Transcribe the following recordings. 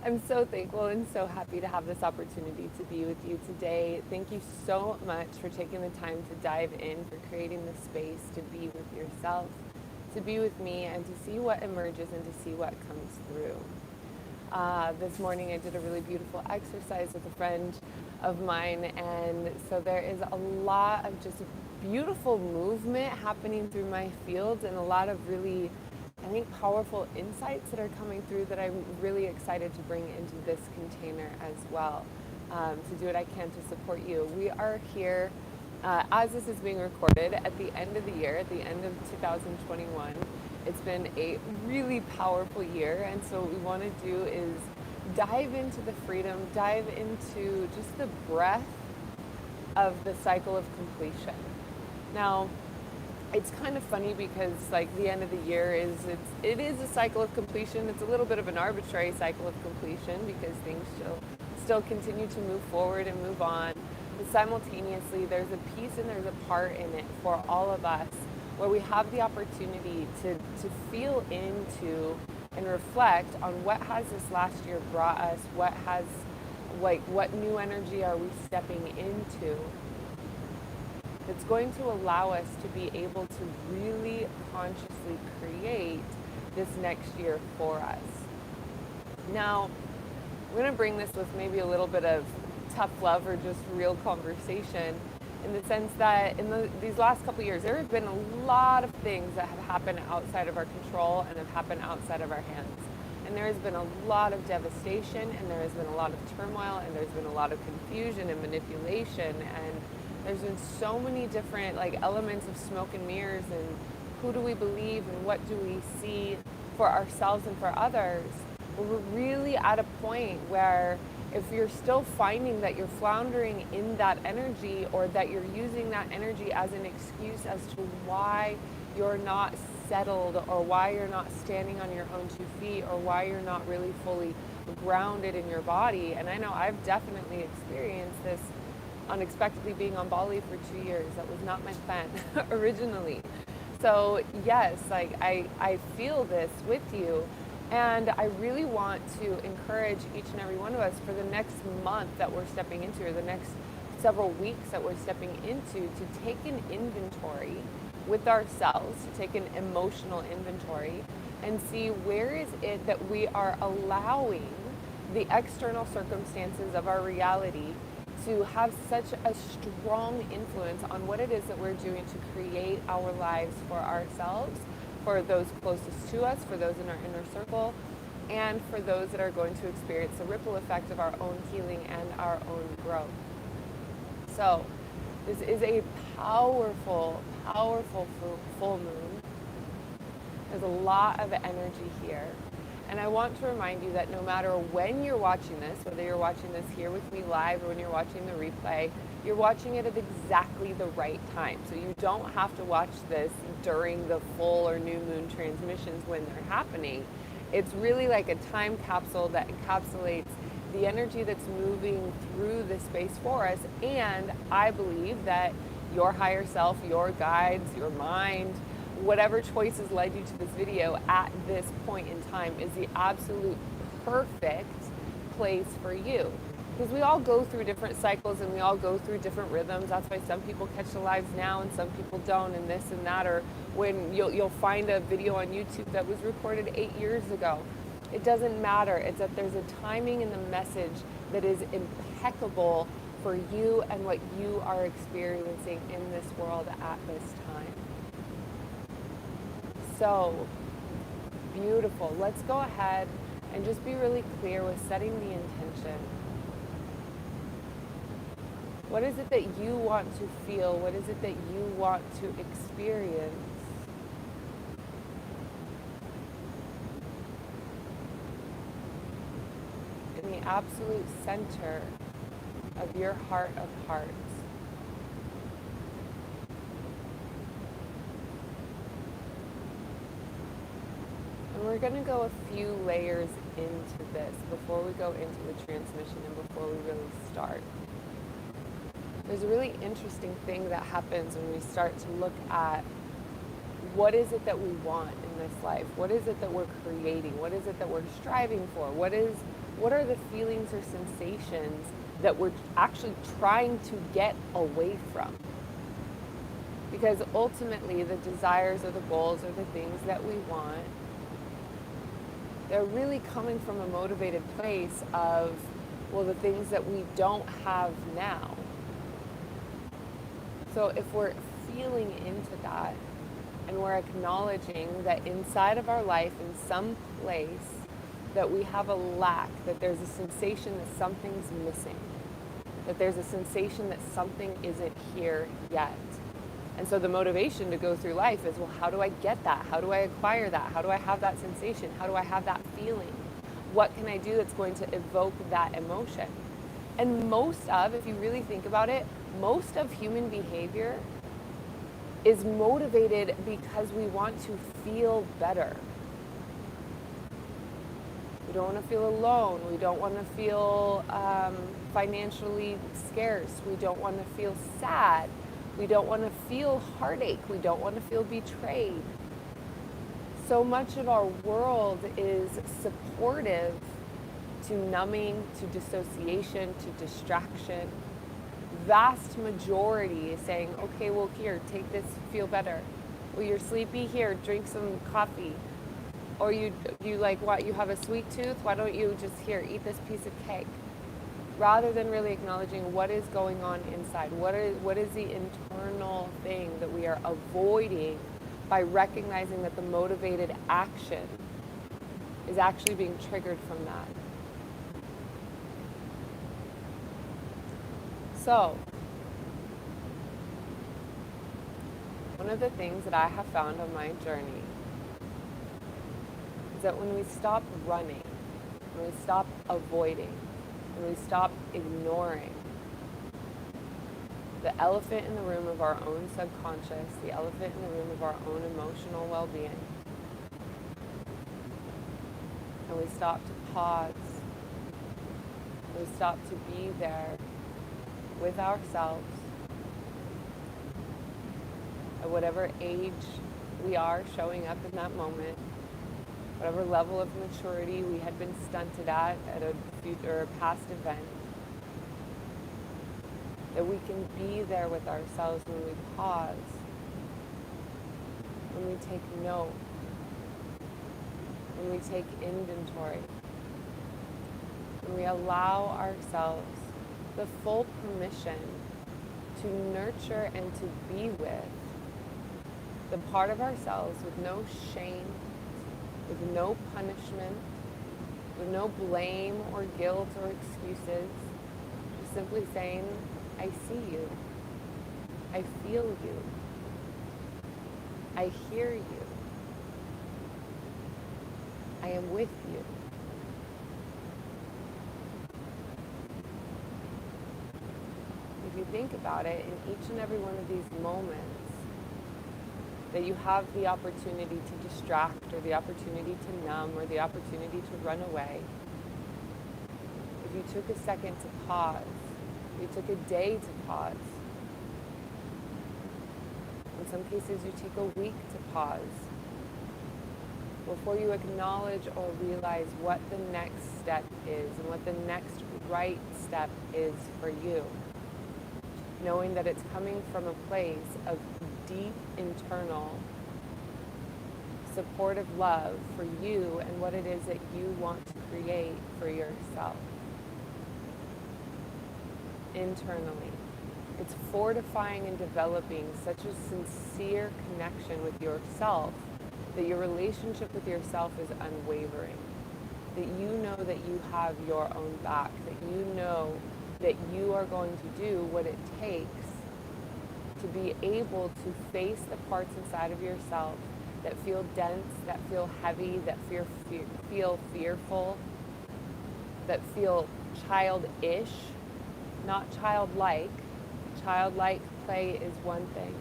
I'm so thankful and so happy to have this opportunity to be with you today. Thank you so much for taking the time to dive in, for creating the space to be with yourself, to be with me, and to see what emerges and to see what comes through. This morning I did a really beautiful exercise with a friend of mine, and so there is a lot of just beautiful movement happening through my field and a lot of really, I think, powerful insights that are coming through that I'm really excited to bring into this container as well, to do what I can to support you. We are here, as this is being recorded, at the end of the year, at the end of 2021. It's been a really powerful year, and so what we want to do is dive into the freedom, dive into just the breadth of the cycle of completion. Now, it's kind of funny because like the end of the year it is a cycle of completion. It's a little bit of an arbitrary cycle of completion because things still continue to move forward and move on. But simultaneously, there's a piece and there's a part in it for all of us where we have the opportunity to feel into and reflect on what has this last year brought us, what new energy are we stepping into. It's going to allow us to be able to really consciously create this next year for us. Now, I'm going to bring this with maybe a little bit of tough love or just real conversation, in the sense that in these last couple of years, there have been a lot of things that have happened outside of our control and have happened outside of our hands. And there has been a lot of devastation, and there has been a lot of turmoil, and there's been a lot of confusion and manipulation, and there's been so many different elements of smoke and mirrors, and who do we believe and what do we see for ourselves and for others. But we're really at a point where if you're still finding that you're floundering in that energy, or that you're using that energy as an excuse as to why you're not settled, or why you're not standing on your own 2 feet, or why you're not really fully grounded in your body. And I know I've definitely experienced this unexpectedly being on Bali for 2 years. That was not my plan originally. So yes, I feel this with you, and I really want to encourage each and every one of us for the next month that we're stepping into, or the next several weeks that we're stepping into, to take an inventory with ourselves, to take an emotional inventory and see where is it that we are allowing the external circumstances of our reality to have such a strong influence on what it is that we're doing to create our lives for ourselves, for those closest to us, for those in our inner circle, and for those that are going to experience the ripple effect of our own healing and our own growth. So this is a powerful, powerful full moon. There's a lot of energy here. And I want to remind you that no matter when you're watching this, whether you're watching this here with me live or when you're watching the replay, you're watching it at exactly the right time. So you don't have to watch this during the full or new moon transmissions when they're happening. It's really like a time capsule that encapsulates the energy that's moving through the space for us. And I believe that your higher self, your guides, your mind, whatever choices led you to this video at this point in time is the absolute perfect place for you. Because we all go through different cycles and we all go through different rhythms. That's why some people catch the lives now and some people don't, and this and that. Or when you'll find a video on YouTube that was recorded 8 years ago. It doesn't matter. It's that there's a timing in the message that is impeccable for you and what you are experiencing in this world at this time. So beautiful. Let's go ahead and just be really clear with setting the intention. What is it that you want to feel? What is it that you want to experience? In the absolute center of your heart of hearts. And we're going to go a few layers into this before we go into the transmission and before we really start. There's a really interesting thing that happens when we start to look at What is it that we want in this life? What is it that we're creating? What is it that we're striving for? What are the feelings or sensations that we're actually trying to get away from? Because ultimately the desires or the goals or the things that we want, they're really coming from a motivated place of, well, the things that we don't have now. So if we're feeling into that and we're acknowledging that inside of our life, in some place, that we have a lack, that there's a sensation that something's missing, that there's a sensation that something isn't here yet. And so the motivation to go through life is, well, how do I get that? How do I acquire that? How do I have that sensation? How do I have that feeling? What can I do that's going to evoke that emotion? And most of, if you really think about it, most of human behavior is motivated because we want to feel better. We don't want to feel alone. We don't want to feel financially scarce. We don't want to feel sad. We don't want to feel heartache. We don't want to feel betrayed. So much of our world is supportive to numbing, to dissociation, to distraction. Vast majority is saying, okay, well, here, take this, feel better. Well, you're sleepy, here, drink some coffee. Or you like, what, you have a sweet tooth? Why don't you just, here, eat this piece of cake? Rather than really acknowledging what is going on inside. What is the internal thing that we are avoiding by recognizing that the motivated action is actually being triggered from that. So, one of the things that I have found on my journey is that when we stop running, when we stop avoiding, when we stop ignoring the elephant in the room of our own subconscious, the elephant in the room of our own emotional well-being, and we stop to pause, and we stop to be there with ourselves at whatever age we are showing up in that moment, whatever level of maturity we had been stunted at a future or past event, that we can be there with ourselves when we pause, when we take note, when we take inventory, when we allow ourselves the full permission to nurture and to be with the part of ourselves with no shame, with no punishment, with no blame or guilt or excuses, just simply saying, I see you, I feel you, I hear you, I am with you. If you think about it, in each and every one of these moments, that you have the opportunity to distract or the opportunity to numb or the opportunity to run away, if you took a second to pause, if you took a day to pause, in some cases you take a week to pause, before you acknowledge or realize what the next step is and what the next right step is for you, knowing that it's coming from a place of deep internal supportive love for you and what it is that you want to create for yourself internally. It's fortifying and developing such a sincere connection with yourself that your relationship with yourself is unwavering, that you know that you have your own back, that you know that you are going to do what it takes to be able to face the parts inside of yourself that feel dense, that feel heavy, that feel fearful, that feel childish, not childlike. Childlike play is one thing,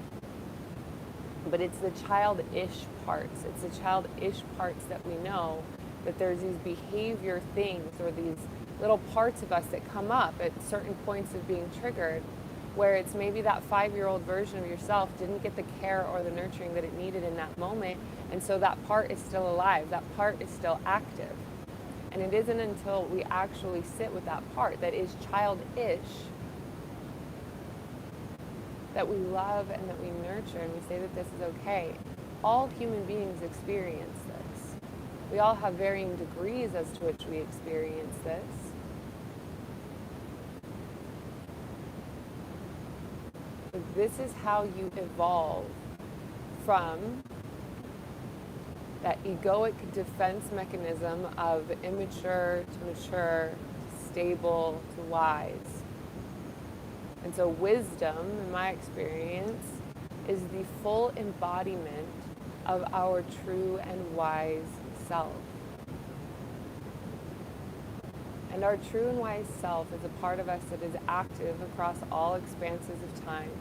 but it's the childish parts. It's the childish parts that we know that there's these behavior things or these little parts of us that come up at certain points of being triggered where it's maybe that 5-year-old version of yourself didn't get the care or the nurturing that it needed in that moment, and so that part is still alive, that part is still active. And it isn't until we actually sit with that part that is childish that we love and that we nurture and we say that this is okay. All human beings experience this. We all have varying degrees as to which we experience this. But this is how you evolve from that egoic defense mechanism of immature to mature, to stable to wise. And so wisdom, in my experience, is the full embodiment of our true and wise self. And our true and wise self is a part of us that is active across all expanses of time,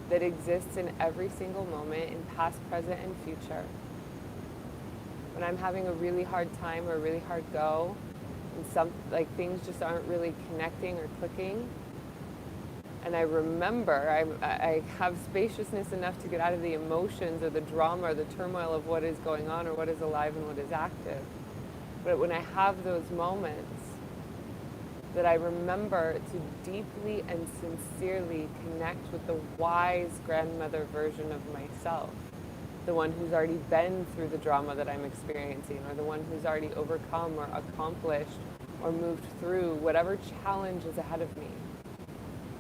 that exists in every single moment, in past, present, and future. When I'm having a really hard time or a really hard go, and things just aren't really connecting or clicking, and I remember I have spaciousness enough to get out of the emotions or the drama or the turmoil of what is going on or what is alive and what is active. But when I have those moments, that I remember to deeply and sincerely connect with the wise grandmother version of myself, the one who's already been through the drama that I'm experiencing, or the one who's already overcome or accomplished or moved through whatever challenge is ahead of me.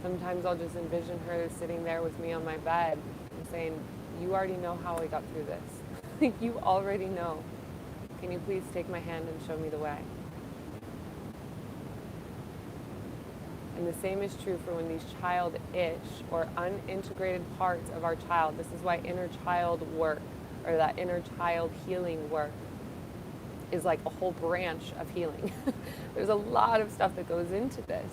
Sometimes I'll just envision her sitting there with me on my bed and saying, you already know how I got through this. Like, you already know. Can you please take my hand and show me the way? And the same is true for when these childish or unintegrated parts of our child, this is why inner child work, or that inner child healing work, is like a whole branch of healing. There's a lot of stuff that goes into this.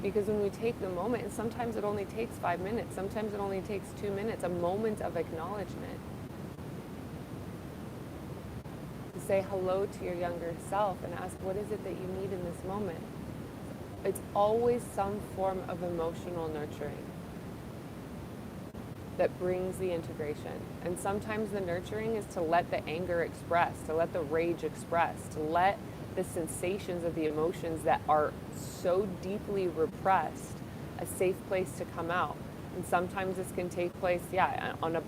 Because when we take the moment, and sometimes it only takes 5 minutes, sometimes it only takes 2 minutes, a moment of acknowledgement, to say hello to your younger self and ask, what is it that you need in this moment? It's always some form of emotional nurturing that brings the integration. And sometimes the nurturing is to let the anger express, to let the rage express, to let the sensations of the emotions that are so deeply repressed a safe place to come out. And sometimes this can take place, on a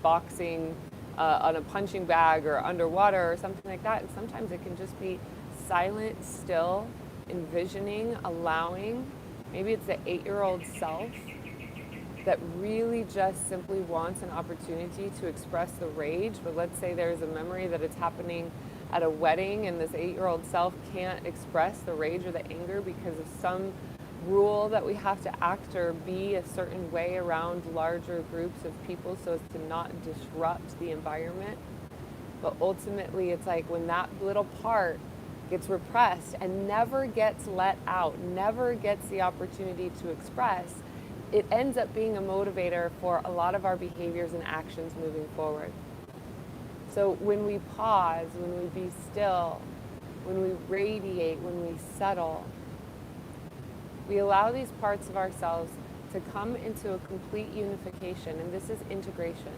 on a punching bag or underwater or something like that. And sometimes it can just be silent, still, envisioning, allowing. Maybe it's the 8-year-old self that really just simply wants an opportunity to express the rage. But let's say there's a memory that it's happening at a wedding and this 8-year-old self can't express the rage or the anger because of some rule that we have to act or be a certain way around larger groups of people so as to not disrupt the environment. But ultimately, it's like when that little part gets repressed and never gets let out, never gets the opportunity to express, it ends up being a motivator for a lot of our behaviors and actions moving forward. So when we pause, when we be still, when we radiate, when we settle, we allow these parts of ourselves to come into a complete unification, and this is integration.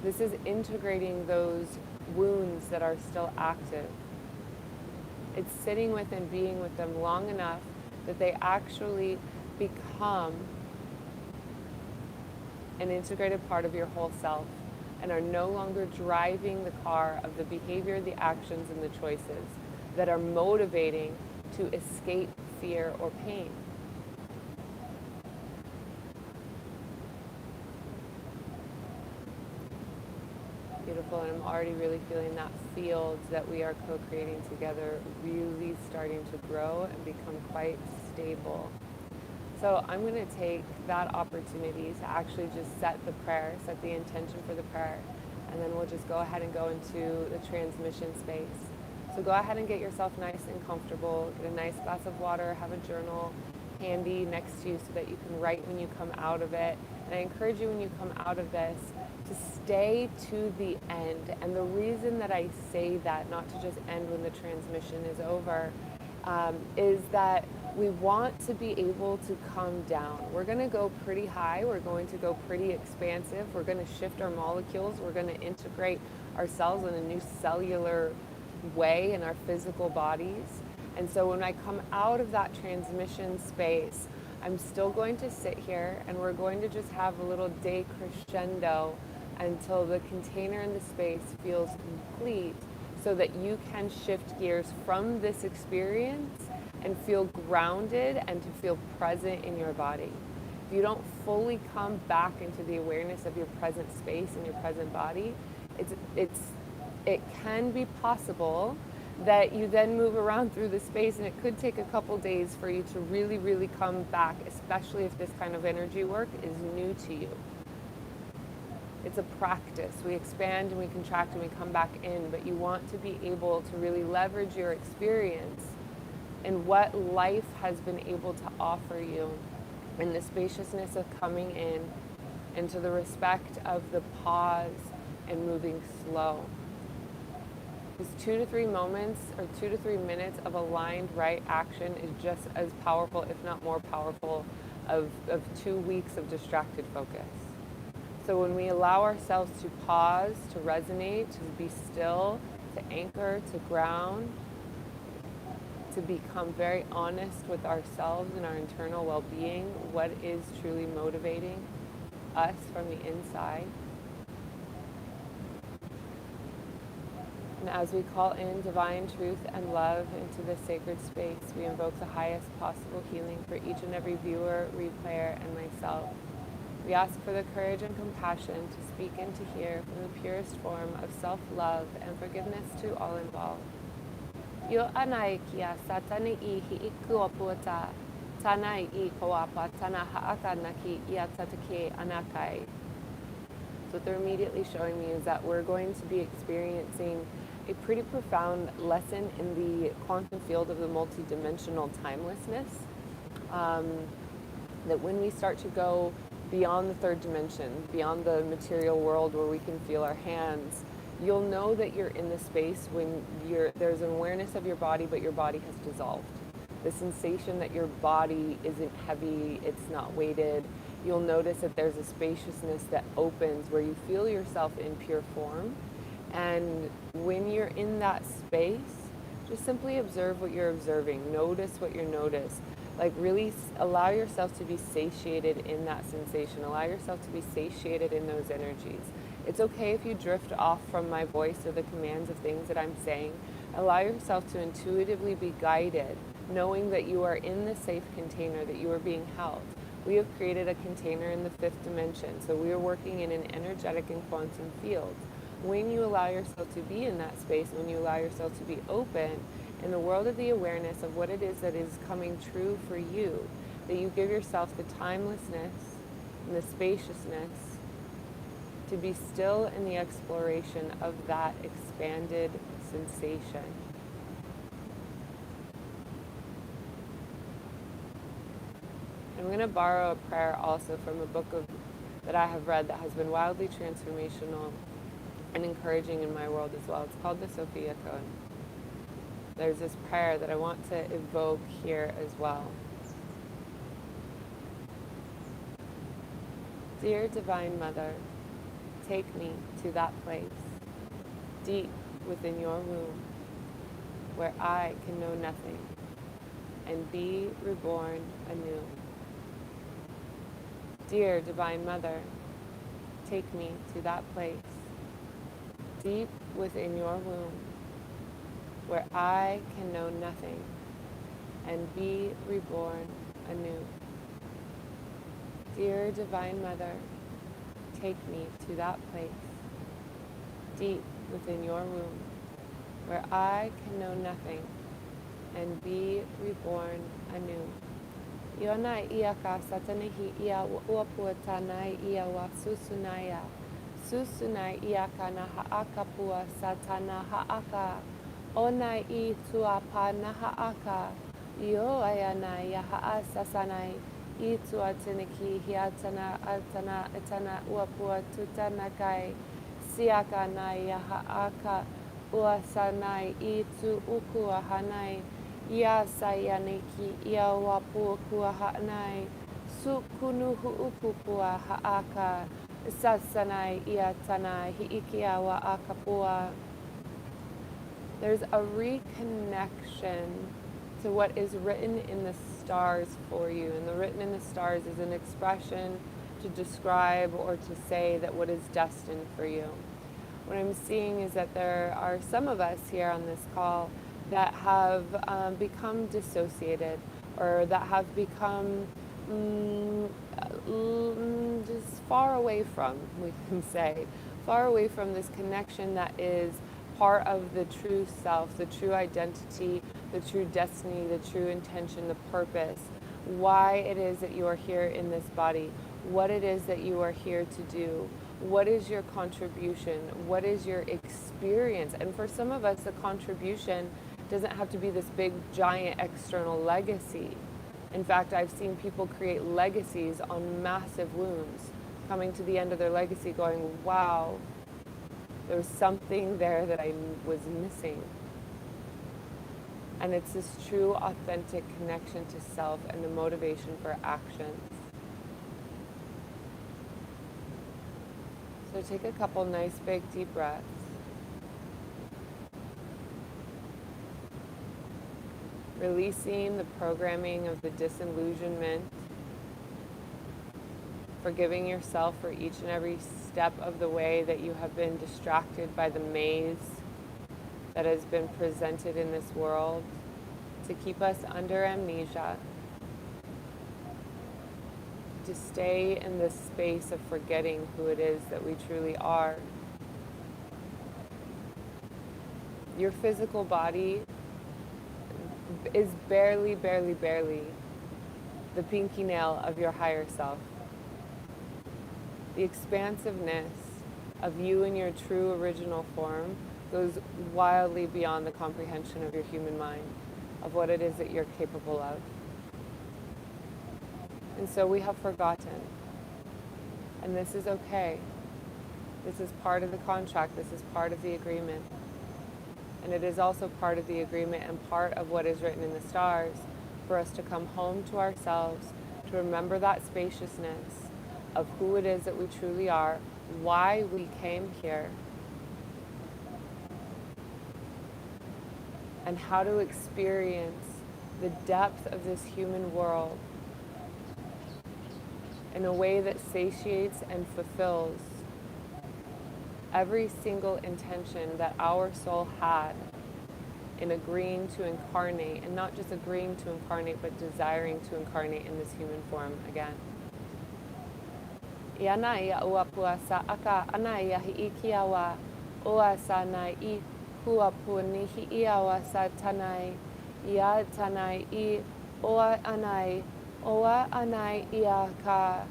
This is integrating those wounds that are still active. It's sitting with and being with them long enough that they actually become an integrated part of your whole self and are no longer driving the car of the behavior, the actions, and the choices that are motivating to escape fear or pain. Beautiful, and I'm already really feeling that field that we are co-creating together really starting to grow and become quite stable. So I'm going to take that opportunity to actually just set the prayer, set the intention for the prayer, and then we'll just go ahead and go into the transmission space. So go ahead and get yourself nice and comfortable, get a nice glass of water, have a journal handy next to you so that you can write when you come out of it. And I encourage you when you come out of this to stay to the end. And the reason that I say that, not to just end when the transmission is over, is that we want to be able to come down. We're going to go pretty high. We're going to go pretty expansive. We're going to shift our molecules. We're going to integrate ourselves in a new cellular way in our physical bodies. And so when I come out of that transmission space, I'm still going to sit here and we're going to just have a little decrescendo until the container in the space feels complete, so that you can shift gears from this experience and feel grounded and to feel present in your body. If you don't fully come back into the awareness of your present space and your present body, it can be possible that you then move around through the space, and it could take a couple days for you to really, really come back, especially if this kind of energy work is new to you. It's a practice. We expand and we contract and we come back in, but you want to be able to really leverage your experience and what life has been able to offer you in the spaciousness of coming in, into the respect of the pause and moving slow. These 2 to 3 moments or 2 to 3 minutes of aligned right action is just as powerful, if not more powerful, of 2 weeks of distracted focus. So when we allow ourselves to pause, to resonate, to be still, to anchor, to ground, to become very honest with ourselves and our internal well-being, what is truly motivating us from the inside. And as we call in divine truth and love into this sacred space, we invoke the highest possible healing for each and every viewer, replayer, and myself. We ask for the courage and compassion to speak and to hear from the purest form of self-love and forgiveness to all involved. Yo anai kia satani I hi ikuapuata, tanai I koapa, tana haaka naki ia tatake anakai. So what they're immediately showing me is that we're going to be experiencing a pretty profound lesson in the quantum field of the multidimensional timelessness. That when we start to go beyond the third dimension, beyond the material world where we can feel our hands, you'll know that you're in the space when there's an awareness of your body, but your body has dissolved. The sensation that your body isn't heavy, it's not weighted. You'll notice that there's a spaciousness that opens where you feel yourself in pure form. And when you're in that space, just simply observe what you're observing. Notice what you're noticing. Like really allow yourself to be satiated in that sensation. Allow yourself to be satiated in those energies. It's okay if you drift off from my voice or the commands of things that I'm saying. Allow yourself to intuitively be guided, knowing that you are in the safe container, that you are being held. We have created a container in the 5th dimension, so we are working in an energetic and quantum field. When you allow yourself to be in that space, when you allow yourself to be open, in the world of the awareness of what it is that is coming true for you, that you give yourself the timelessness and the spaciousness to be still in the exploration of that expanded sensation. I'm going to borrow a prayer also from a book that I have read that has been wildly transformational and encouraging in my world as well. It's called the Sophia Code. There's this prayer that I want to evoke here as well. Dear Divine Mother, take me to that place, deep within your womb, where I can know nothing and be reborn anew. Dear Divine Mother, take me to that place, deep within your womb, where I can know nothing and be reborn anew. Dear Divine Mother, take me to that place, deep within your womb, where I can know nothing and be reborn anew. Iona iaka satanihi ia uapuatanai ia wa susunaya. Susunai iaka na haakapua satana haaka. Onai I tuapa na haaka. Io ayana ya haasasanai. I tuatiniki hiatana altana etana uapua tutanakai. Siaka na ya haaka uasanai I tu ukua hanai. Ia sayaniki ia wapua kua ha'anai. Sukunu hu'upupua ha'aka. Sasanai ia tanai hi'ikia wa akapua. There's a reconnection to what is written in the stars for you. And the written in the stars is an expression to describe or to say that what is destined for you. What I'm seeing is that there are some of us here on this call that have become dissociated, or that have become just far away from, we can say, far away from this connection that is part of the true self, the true identity, the true destiny, the true intention, the purpose, why it is that you are here in this body, what it is that you are here to do, what is your contribution, what is your experience. And for some of us, the contribution doesn't have to be this big, giant external legacy. In fact, I've seen people create legacies on massive wounds, coming to the end of their legacy going, wow, there was something there that I was missing. And it's this true, authentic connection to self and the motivation for actions. So take a couple nice big deep breaths. Releasing the programming of the disillusionment. Forgiving yourself for each and every step of the way that you have been distracted by the maze that has been presented in this world to keep us under amnesia. To stay in this space of forgetting who it is that we truly are. Your physical body is barely the pinky nail of your higher self. The expansiveness of you in your true original form goes wildly beyond the comprehension of your human mind, of what it is that you're capable of. And so we have forgotten. And this is okay. This is part of the contract. This is part of the agreement. And it is also part of the agreement and part of what is written in the stars for us to come home to ourselves, to remember that spaciousness of who it is that we truly are, why we came here, and how to experience the depth of this human world in a way that satiates and fulfills every single intention that our soul had in agreeing to incarnate, and not just agreeing to incarnate, but desiring to incarnate in this human form again. Iana ia ua pua sa aka ana ia hi ikiawa ua sa nai I hua pua ni hi iawa sa tanai ia tanai I oa anai ia ka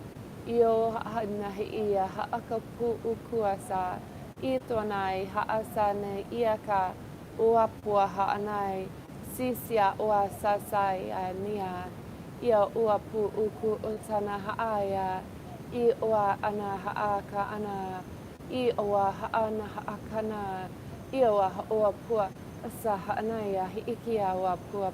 io na hi ia haaka pu ukuasa I tonai haasane ia ka ua pua haanai sisia ua sasai ania ia ua pu uku utana haaya I oa ana haaka ana I oa haana haakana I oa pua sa haanaya hi ikia wa pua.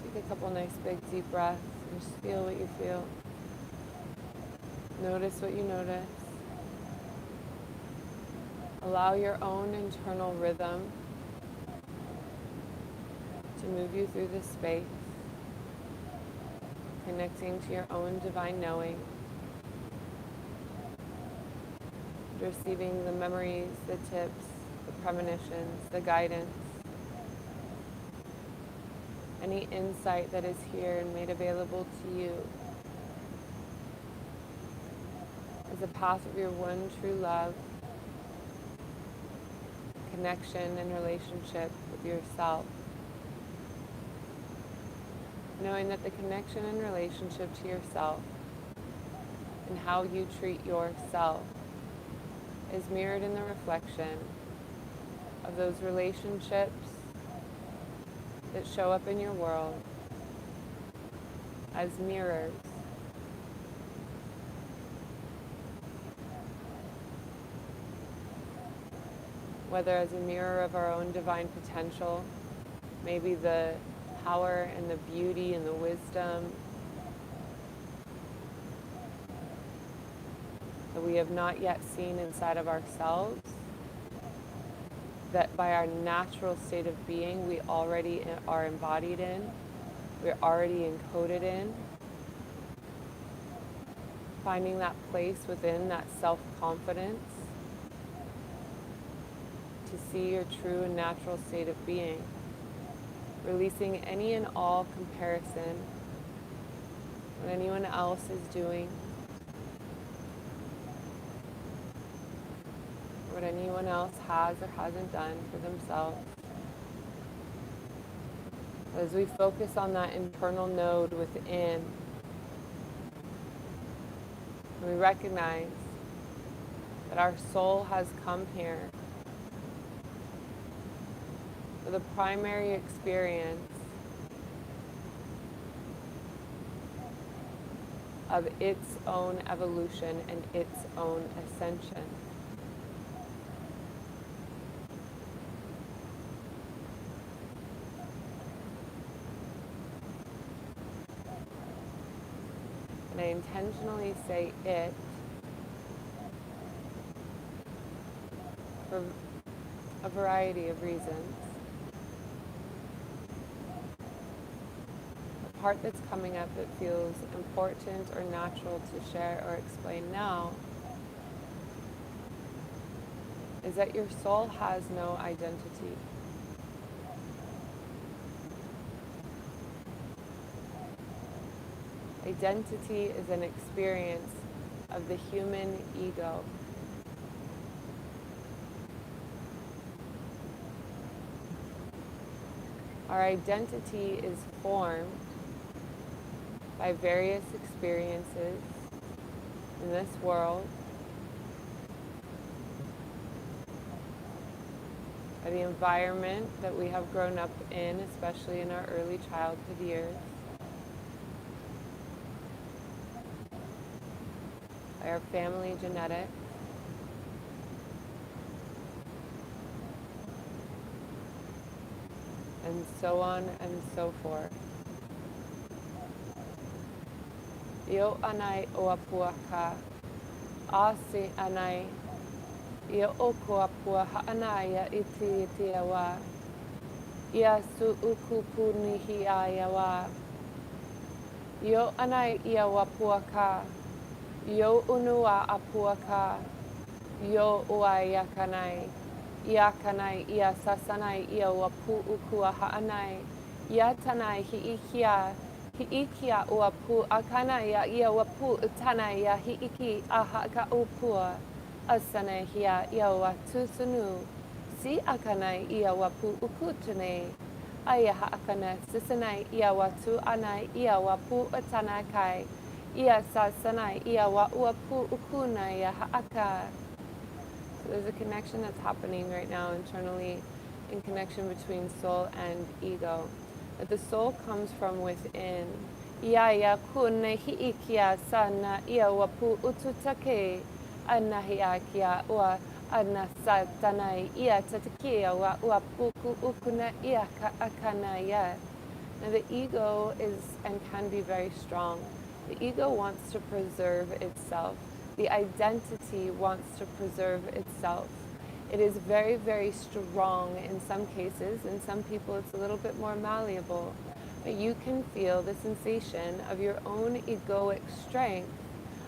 Take a couple nice big deep breaths and just feel what you feel. Notice what you notice. Allow your own internal rhythm to move you through this space, connecting to your own divine knowing, receiving the memories, the tips, the premonitions, the guidance, any insight that is here and made available to you as a path of your one true love, connection and relationship with yourself. Knowing that the connection and relationship to yourself and how you treat yourself is mirrored in the reflection of those relationships that show up in your world as mirrors. whether as a mirror of our own divine potential, maybe the power and the beauty and the wisdom that we have not yet seen inside of ourselves, that by our natural state of being we already are embodied in, we're already encoded in. Finding that place within, that self-confidence to see your true and natural state of being. Releasing any and all comparison, what anyone else is doing, what anyone else has or hasn't done for themselves. As we focus on that internal node within, we recognize that our soul has come here for the primary experience of its own evolution and its own ascension. And I intentionally say it for a variety of reasons. The part that's coming up that feels important or natural to share or explain now is that your soul has no identity. Identity is an experience of the human ego. Our identity is formed by various experiences in this world, by the environment that we have grown up in, especially in our early childhood years, by our family genetics, and so on and so forth. Io anai o apuaka, asi anai, ia o ko apua ha'anaya iti awa, ia su ukupu nihi ayawa. Io anai ia wapuaka, Yo unua apuaka, yo uaya kanai, ia kanai, ia sasanai, ia wapu ukua ha'anai, ia tanai hiikia uapu akanai, ia wapu utanai, ia hiiki ahaka upua, asanai hia, ia watu sunu, si akanai, ia wapu ukutune, aya ha'akana, sisanai, ia watu anai, ia wapu utanakai, Ia sasanai, ia wa uapu ukuna, ia ha'aka. So there's a connection that's happening right now internally, in connection between soul and ego. That the soul comes from within. Ia kune hiikia sana, ia wapu ututake, anahia kia ua ana satanai, ia tatakia wa uapuku ukuna, ia akanaya. Now the ego is and can be very strong. The ego wants to preserve itself. The identity wants to preserve itself. It is very, very strong in some cases. In some people, it's a little bit more malleable. But you can feel the sensation of your own egoic strength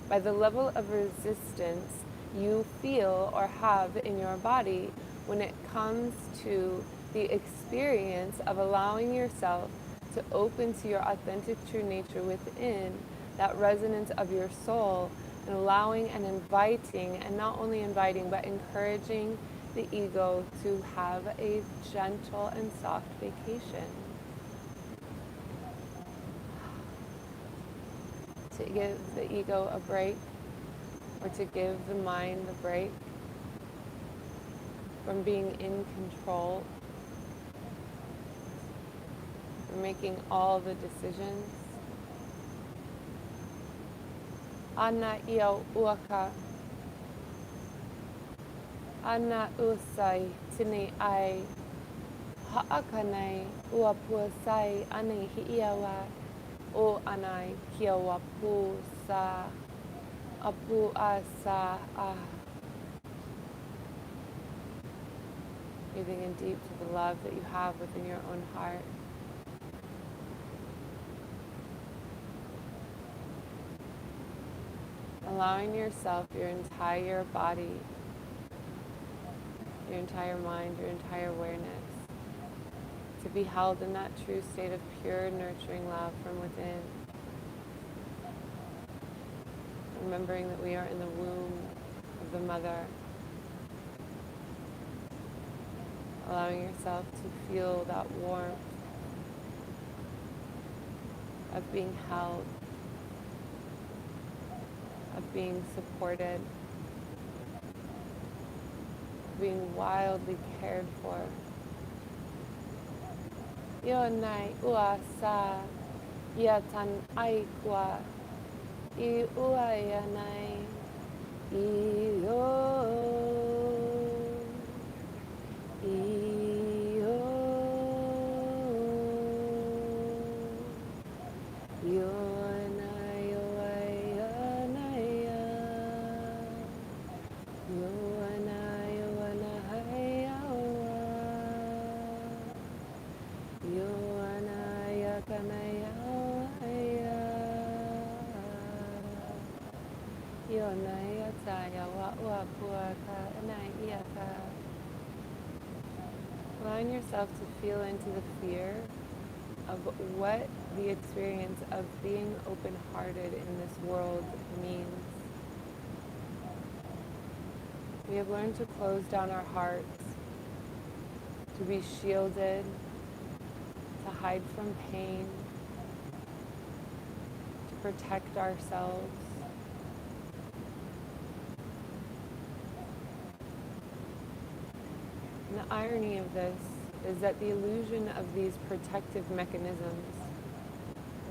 by the level of resistance you feel or have in your body when it comes to the experience of allowing yourself to open to your authentic true nature within, that resonance of your soul, and allowing and inviting, and not only inviting, but encouraging the ego to have a gentle and soft vacation. To give the ego a break, or to give the mind a break from being in control, from making all the decisions. Ana ia uaka. Ana usai tini ai haakanai uapua sai anai hiiawa o anai kia wapu sa apu asa ah. Breathing in deep to the love that you have within your own heart. Allowing yourself, your entire body, your entire mind, your entire awareness to be held in that true state of pure, nurturing love from within. Remembering that we are in the womb of the mother. Allowing yourself to feel that warmth of being held, of being supported, being wildly cared for. Yonai ua sa yatan aikwa I ua yanai Allowing yourself to feel into the fear of what the experience of being open-hearted in this world means. We have learned to close down our hearts, to be shielded, to hide from pain, to protect ourselves. And the irony of this is that the illusion of these protective mechanisms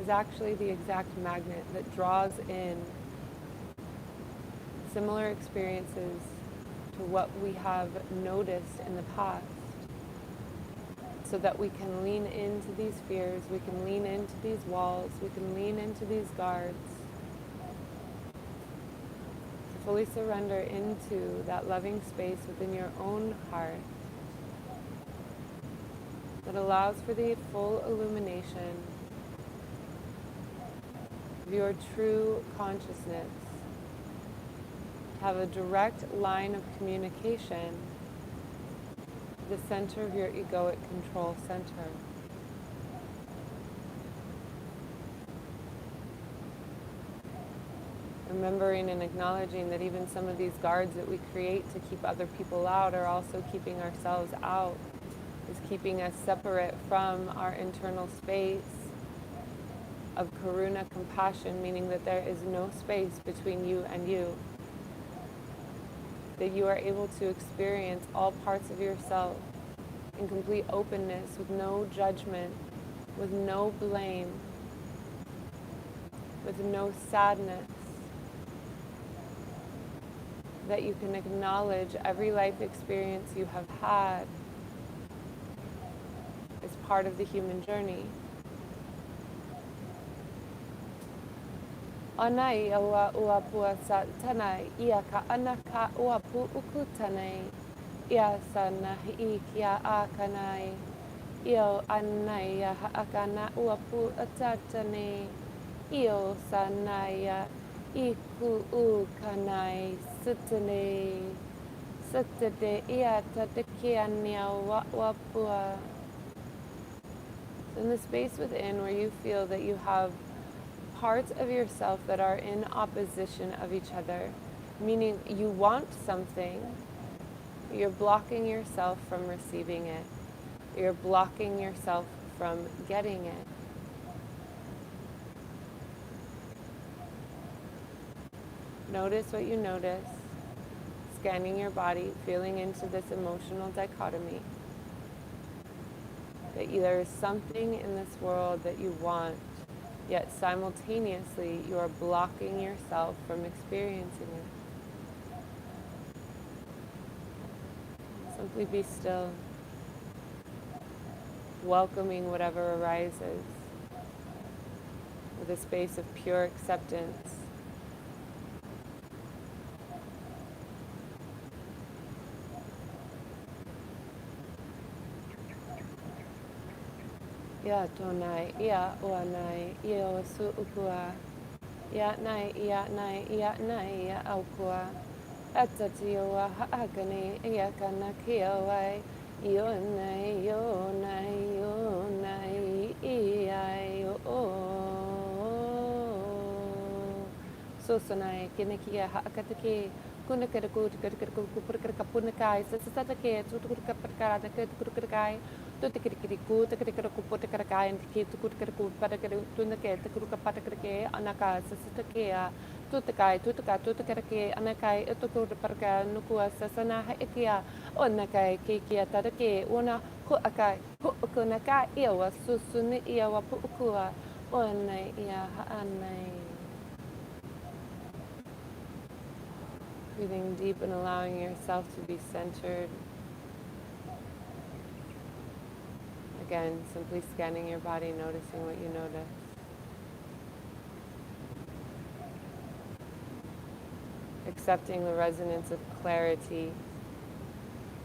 is actually the exact magnet that draws in similar experiences to what we have noticed in the past, so that we can lean into these fears, we can lean into these walls, we can lean into these guards, to fully surrender into that loving space within your own heart that allows for the full illumination of your true consciousness, to have a direct line of communication to the center of your egoic control center. Remembering and acknowledging that even some of these guards that we create to keep other people out are also keeping ourselves out, is keeping us separate from our internal space of karuna, compassion, meaning that there is no space between you and you. That you are able to experience all parts of yourself in complete openness, with no judgment, with no blame, with no sadness. That you can acknowledge every life experience you have had as part of the human journey. Anai awa uapua sa tanai ia ka anaka uapu ukutanai ia sana I kia akanai io anai akana uapu atatane io sanaya iku ukanai sitane sitade ia tatakiania wapua. In the space within where you feel that you have parts of yourself that are in opposition of each other, meaning you want something, you're blocking yourself from receiving it, you're blocking yourself from getting it. Notice what you notice, scanning your body, feeling into this emotional dichotomy. That there is something in this world that you want, yet simultaneously you are blocking yourself from experiencing it. simply be still, welcoming whatever arises with a space of pure acceptance. Ya tonai, ya oanai, ia o su ukua. Ya nai, ya nai, ya nai, ya aukua. Atati o a haakane, ia kana kia wai. Io nai, io nai, io nai, iai o. Sosanai, kene kia haakatake. Kuna kere kuru pura kapuna kai. Sasata ke, tutu kuru kapara kara, kuru kuru kai. Tutu kiri kiri ku, tutu kiri ku puta kara kai, and ki tutu kuru ku pada kiri tuna ke, tutu kuru kapata kiri ke, anaka sasata ke a. Tutu kara ke, anakai, etu kuru para ka, nukua sasana haikia. Onakai ke kia tada ke, ona ku akai, ku ukunaka iawa, susuni iawa pu ukua. Onai ia haanai. Breathing deep and allowing yourself to be centered. Again, simply scanning your body, noticing what you notice. Accepting the resonance of clarity.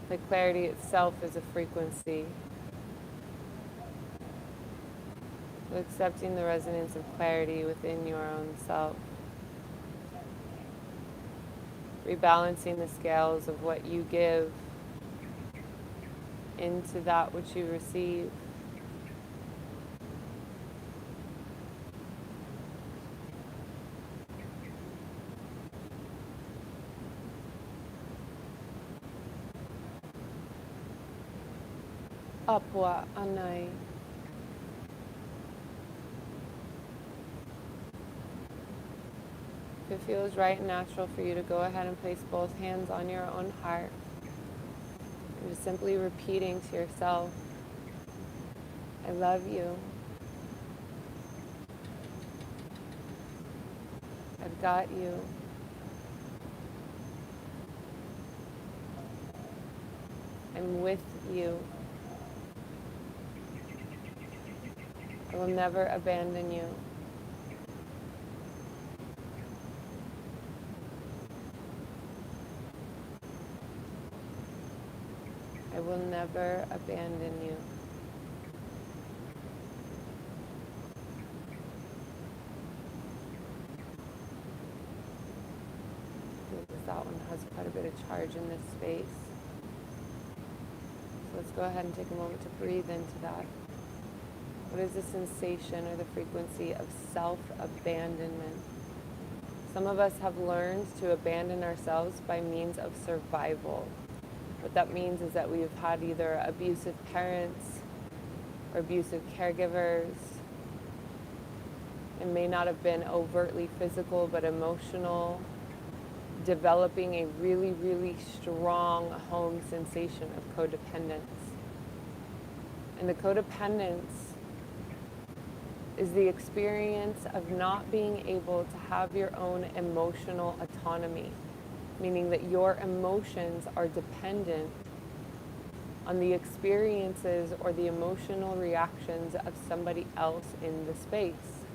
The clarity itself is a frequency. So accepting the resonance of clarity within your own self. Rebalancing the scales of what you give into that which you receive. Apua anai. If it feels right and natural for you to go ahead and place both hands on your own heart, and just simply repeating to yourself, I love you. I've got you. I'm with you. I will never abandon you. I will never abandon you. That one has quite a bit of charge in this space. So let's go ahead and take a moment to breathe into that. What is the sensation or the frequency of self-abandonment? Some of us have learned to abandon ourselves by means of survival. What that means is that we've had either abusive parents or abusive caregivers. It may not have been overtly physical, but emotional, developing a really, really strong home sensation of codependence. And the codependence is the experience of not being able to have your own emotional autonomy, meaning that your emotions are dependent on the experiences or the emotional reactions of somebody else in the space.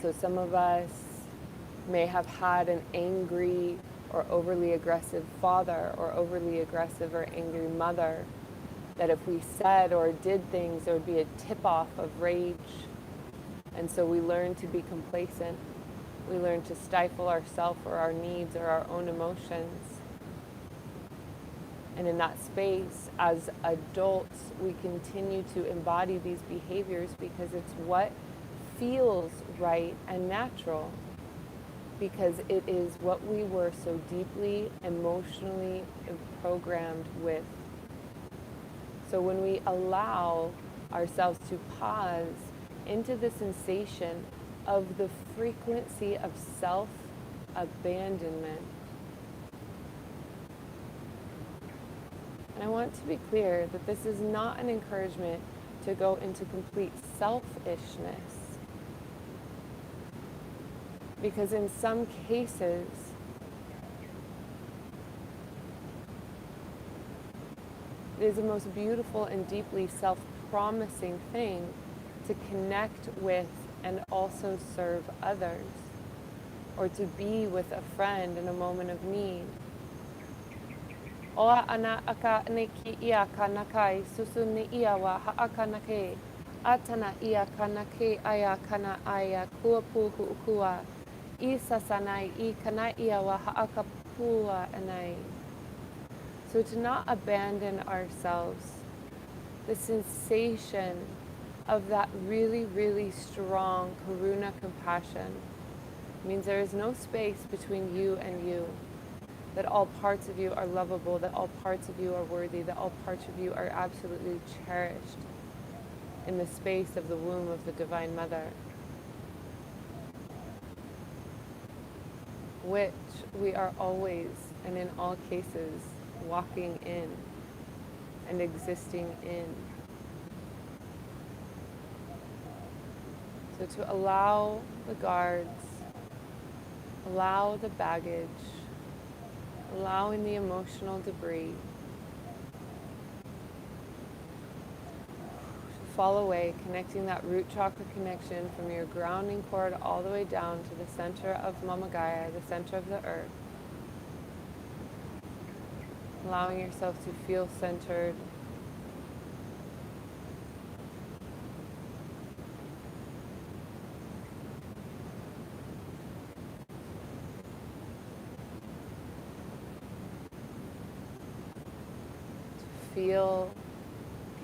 So some of us may have had an angry or overly aggressive father or overly aggressive or angry mother, that if we said or did things, there would be a tip-off of rage. And so we learn to be complacent. We learn to stifle ourselves or our needs or our own emotions. And in that space, as adults, we continue to embody these behaviors because it's what feels right and natural, because it is what we were so deeply emotionally programmed with. So when we allow ourselves to pause into the sensation of the frequency of self-abandonment, and I want to be clear that this is not an encouragement to go into complete selfishness. Because in some cases, It is the most beautiful and deeply self-promising thing to connect with and also serve others, or to be with a friend in a moment of need. Oa ana aka neki ia kanakai susu ni ia wa haaka nake atana ia kanake aya kana aya kuapu huukua isa sanai I kana ia wa haaka pua anai. So to not abandon ourselves, the sensation of that really, really strong karuna compassion means there is no space between you and you, that all parts of you are lovable, that all parts of you are worthy, that all parts of you are absolutely cherished in the space of the womb of the Divine Mother, which we are always and in all cases walking in and existing in. So to allow the guards, allow the baggage, allowing the emotional debris to fall away, connecting that root chakra connection from your grounding cord all the way down to the center of Mama Gaia, the center of the earth. Allowing yourself to feel centered. To feel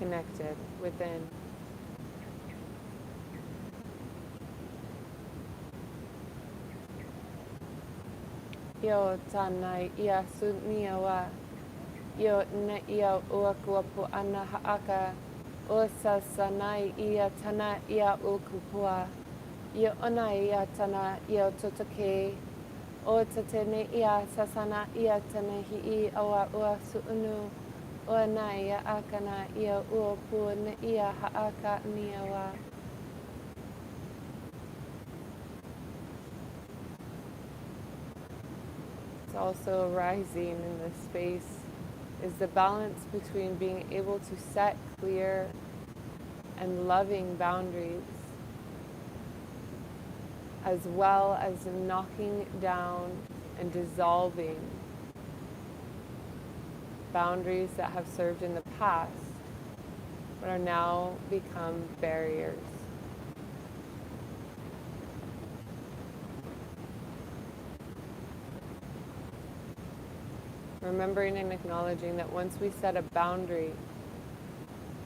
connected within. Yo tanai ia sunia wa. Yo na ia uakuapu ana haaka. O sasanai ia tana ia ukupua. Yo ona ia tana ia totake. O tatene ia sasana ia tane hi'i awa ua suunu. O na ia akana ia uapu na ia haaka niawa. It's also arising in this space is the balance between being able to set clear and loving boundaries, as well as knocking down and dissolving boundaries that have served in the past but are now become barriers. Remembering and acknowledging that once we set a boundary,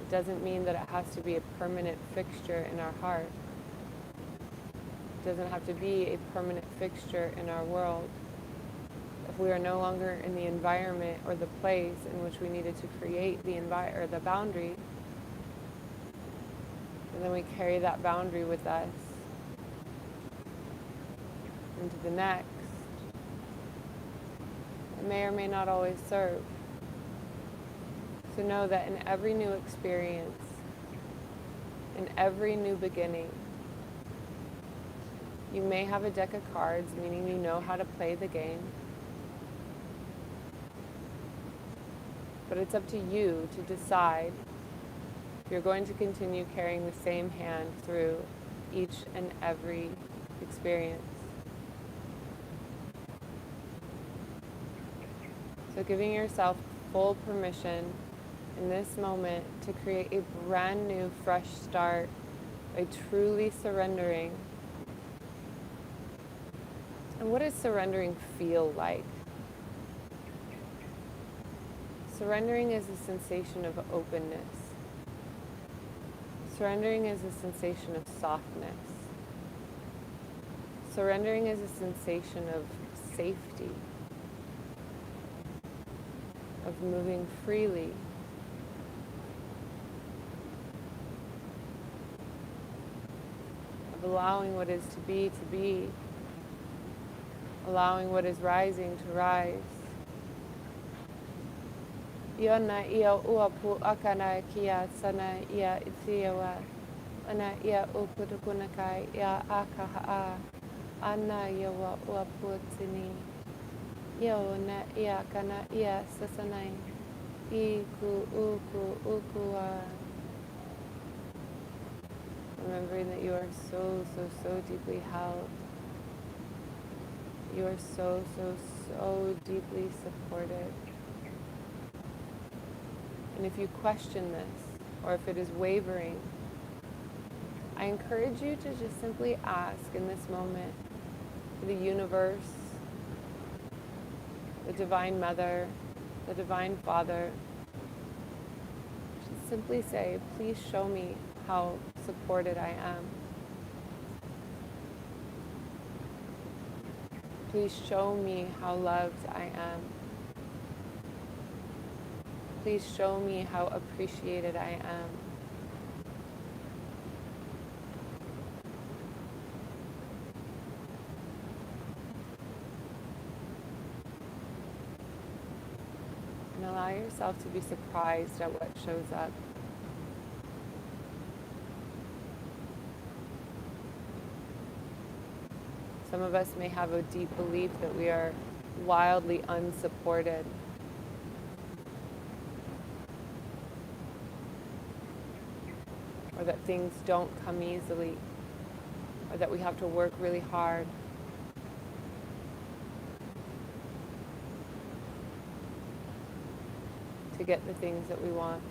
it doesn't mean that it has to be a permanent fixture in our heart. It doesn't have to be a permanent fixture in our world. If we are no longer in the environment or the place in which we needed to create the the boundary, and then we carry that boundary with us into the next, it may or may not always serve. So know that in every new experience, in every new beginning, you may have a deck of cards, meaning you know how to play the game. But it's up to you to decide if you're going to continue carrying the same hand through each and every experience. So giving yourself full permission in this moment to create a brand new, fresh start by truly surrendering. And what does surrendering feel like? Surrendering is a sensation of openness. Surrendering is a sensation of softness. Surrendering is a sensation of safety, of moving freely, of allowing what is to be, allowing what is rising to rise. Iona ia uapu akana kia sana ia itiawa, ana ia uputukunakai ia akaha'a, ana iawa uapu tini. Iona ia kana ia sasanai. Iku, uku, ukua. Remembering that you are so, so, so deeply held. You are so, so, so deeply supported. And if you question this, or if it is wavering, I encourage you to just simply ask in this moment for the universe, the Divine Mother, the Divine Father. Just simply say, please show me how supported I am. Please show me how loved I am. Please show me how appreciated I am. And allow yourself to be surprised at what shows up. Some of us may have a deep belief that we are wildly unsupported. Or that things don't come easily. Or that we have to work really hard. To get the things that we want.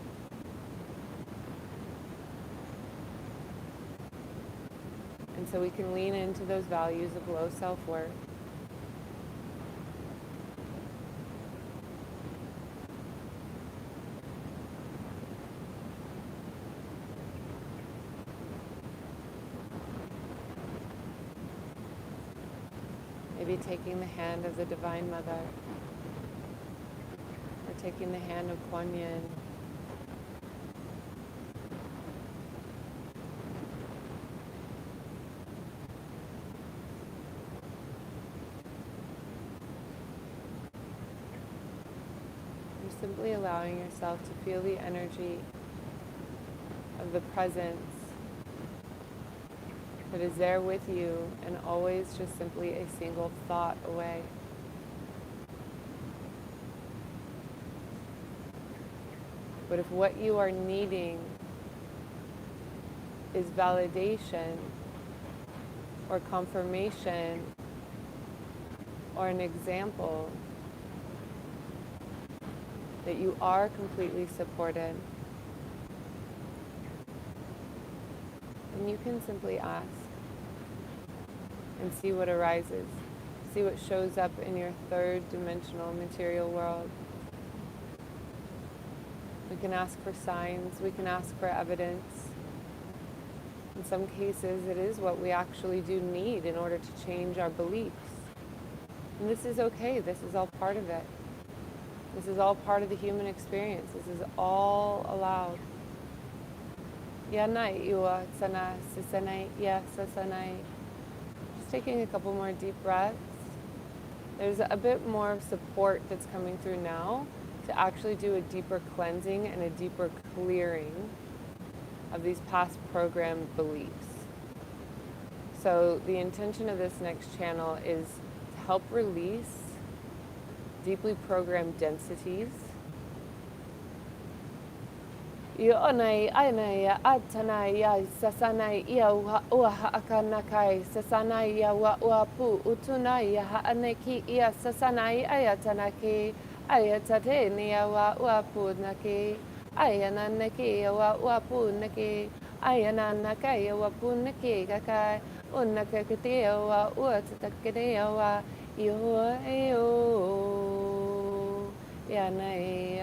And so we can lean into those values of low self-worth. Maybe taking the hand of the Divine Mother, or taking the hand of Kuan Yin. You're simply allowing yourself to feel the energy of the presence that is there with you and always just simply a single thought away. But if what you are needing is validation or confirmation or an example that you are completely supported, then you can simply ask and see what arises. See what shows up in your third dimensional material world. We can ask for signs, we can ask for evidence. In some cases, it is what we actually do need in order to change our beliefs. And this is okay, this is all part of it. This is all part of the human experience. This is all allowed. Yanai iwa sana sisanai ya sasanai. Just taking a couple more deep breaths. There's a bit more of support that's coming through now to actually do a deeper cleansing and a deeper clearing of these past programmed beliefs. So the intention of this next channel is to help release deeply programmed densities. Ionai, ainai, atanai, sasanai, ia uaha akanakai, sasanai, ia uapu, utunai, haaneki, ia sasanai, ayatanaki, ayatate, nia uapu naki, ayananaki, uapu naki, ayananakai, uapu naki, kakai, unakatia, uatakadia, io, yanai,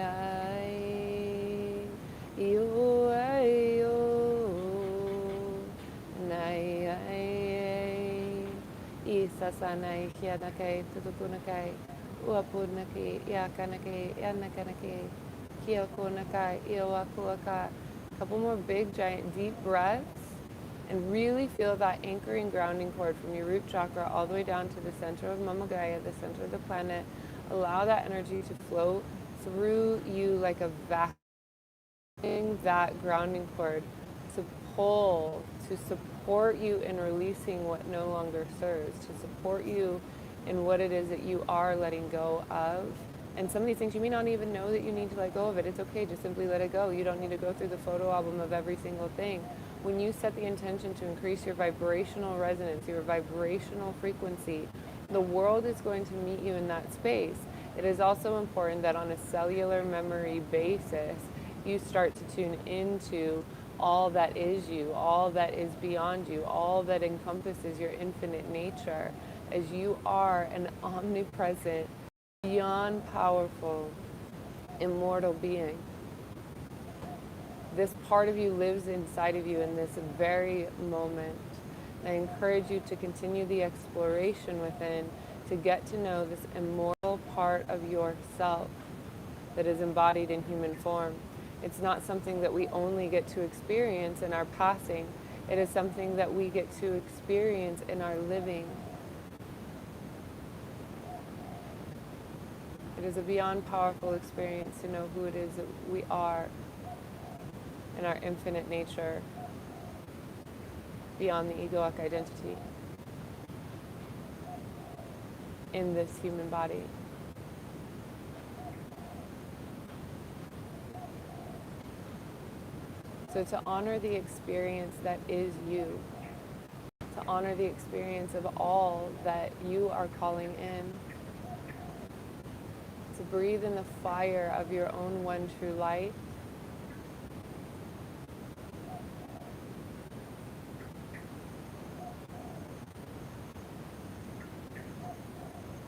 Sasanai, Hianakai, Tutukunakai, Uapunaki, Yakanaki, Yanakanaki, Kiokunakai, Iowakuaka. A couple more big, giant, deep breaths, and really feel that anchoring, grounding cord from your root chakra all the way down to the center of Mama Gaia, the center of the planet. Allow that energy to flow through you like a vacuum, that grounding cord to pull, to support you in releasing what no longer serves, to support you in what it is that you are letting go of, And some of these things you may not even know that you need to let go of it. It's okay, just simply let it go. You don't need to go through the photo album of every single thing. When you set the intention to increase your vibrational resonance, your vibrational frequency, the world is going to meet you in that space. It is also important that on a cellular memory basis, you start to tune into all that is you, all that is beyond you, all that encompasses your infinite nature, as you are an omnipresent, beyond powerful, immortal being. This part of you lives inside of you in this very moment. I encourage you to continue the exploration within, to get to know this immortal part of yourself that is embodied in human form. It's not something that we only get to experience in our passing. It is something that we get to experience in our living. It is a beyond powerful experience to know who it is that we are in our infinite nature, beyond the egoic identity, in this human body. So to honor the experience that is you, to honor the experience of all that you are calling in, to breathe in the fire of your own one true light,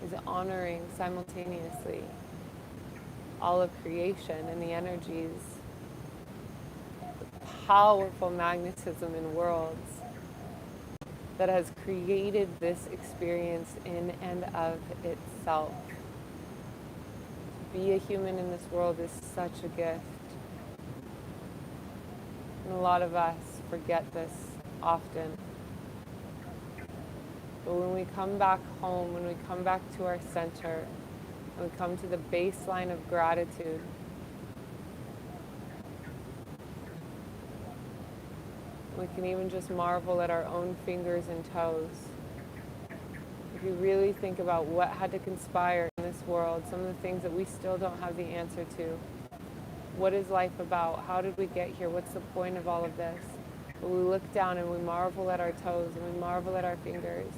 is honoring simultaneously all of creation and the energies, the powerful magnetism in worlds that has created this experience in and of itself. To be a human in this world is such a gift. And a lot of us forget this often. But when we come back home, when we come back to our center, and we come to the baseline of gratitude, we can even just marvel at our own fingers and toes. If you really think about what had to conspire in this world, some of the things that we still don't have the answer to. What is life about? How did we get here? What's the point of all of this? But we look down and we marvel at our toes and we marvel at our fingers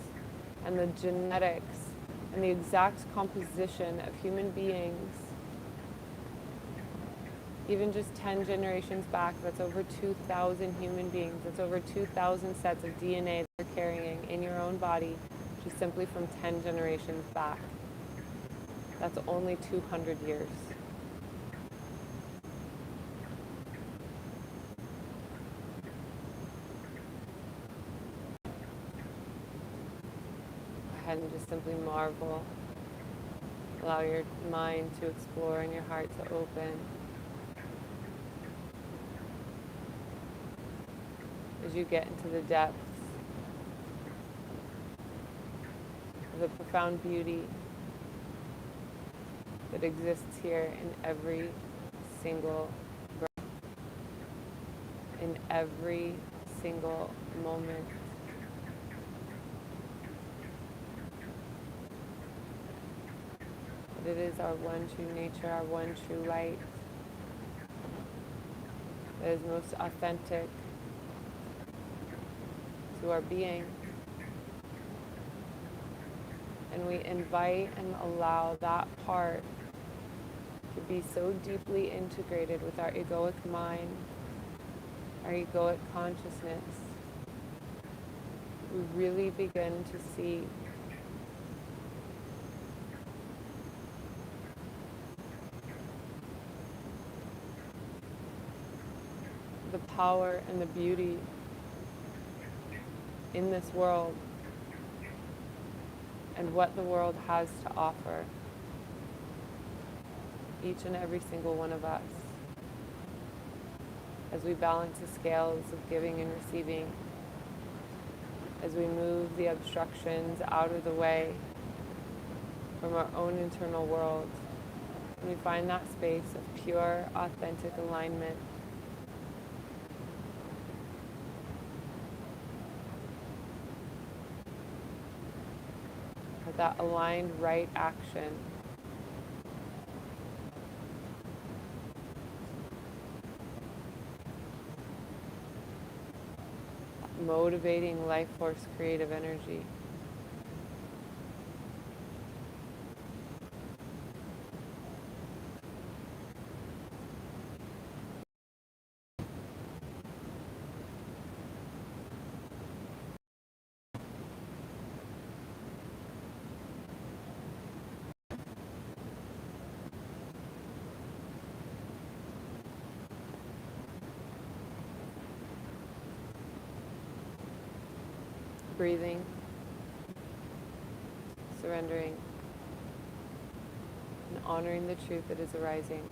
and the genetics and the exact composition of human beings. Even just 10 generations back, that's over 2,000 human beings. That's over 2,000 sets of DNA that you're carrying in your own body, just simply from 10 generations back. That's only 200 years. Go ahead and just simply marvel. Allow your mind to explore and your heart to open. As you get into the depths of the profound beauty that exists here in every single breath, in every single moment. That it is our one true nature, our one true light, that is most authentic to our being. And we invite and allow that part to be so deeply integrated with our egoic mind, our egoic consciousness. We really begin to see the power and the beauty in this world and what the world has to offer each and every single one of us as we balance the scales of giving and receiving, as we move the obstructions out of the way from our own internal world, and we find that space of pure, authentic alignment. That aligned right action motivating life force creative energy. Breathing, surrendering, and honoring the truth that is arising.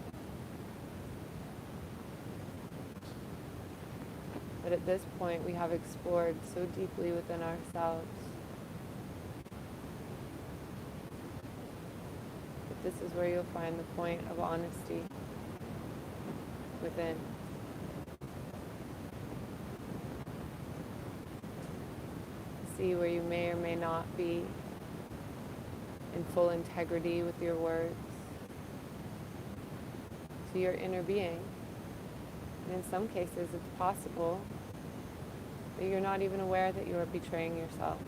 But at this point, we have explored so deeply within ourselves that this is where you'll find the point of honesty within. See where you may or may not be in full integrity with your words to your inner being. And in some cases, it's possible that you're not even aware that you are betraying yourself.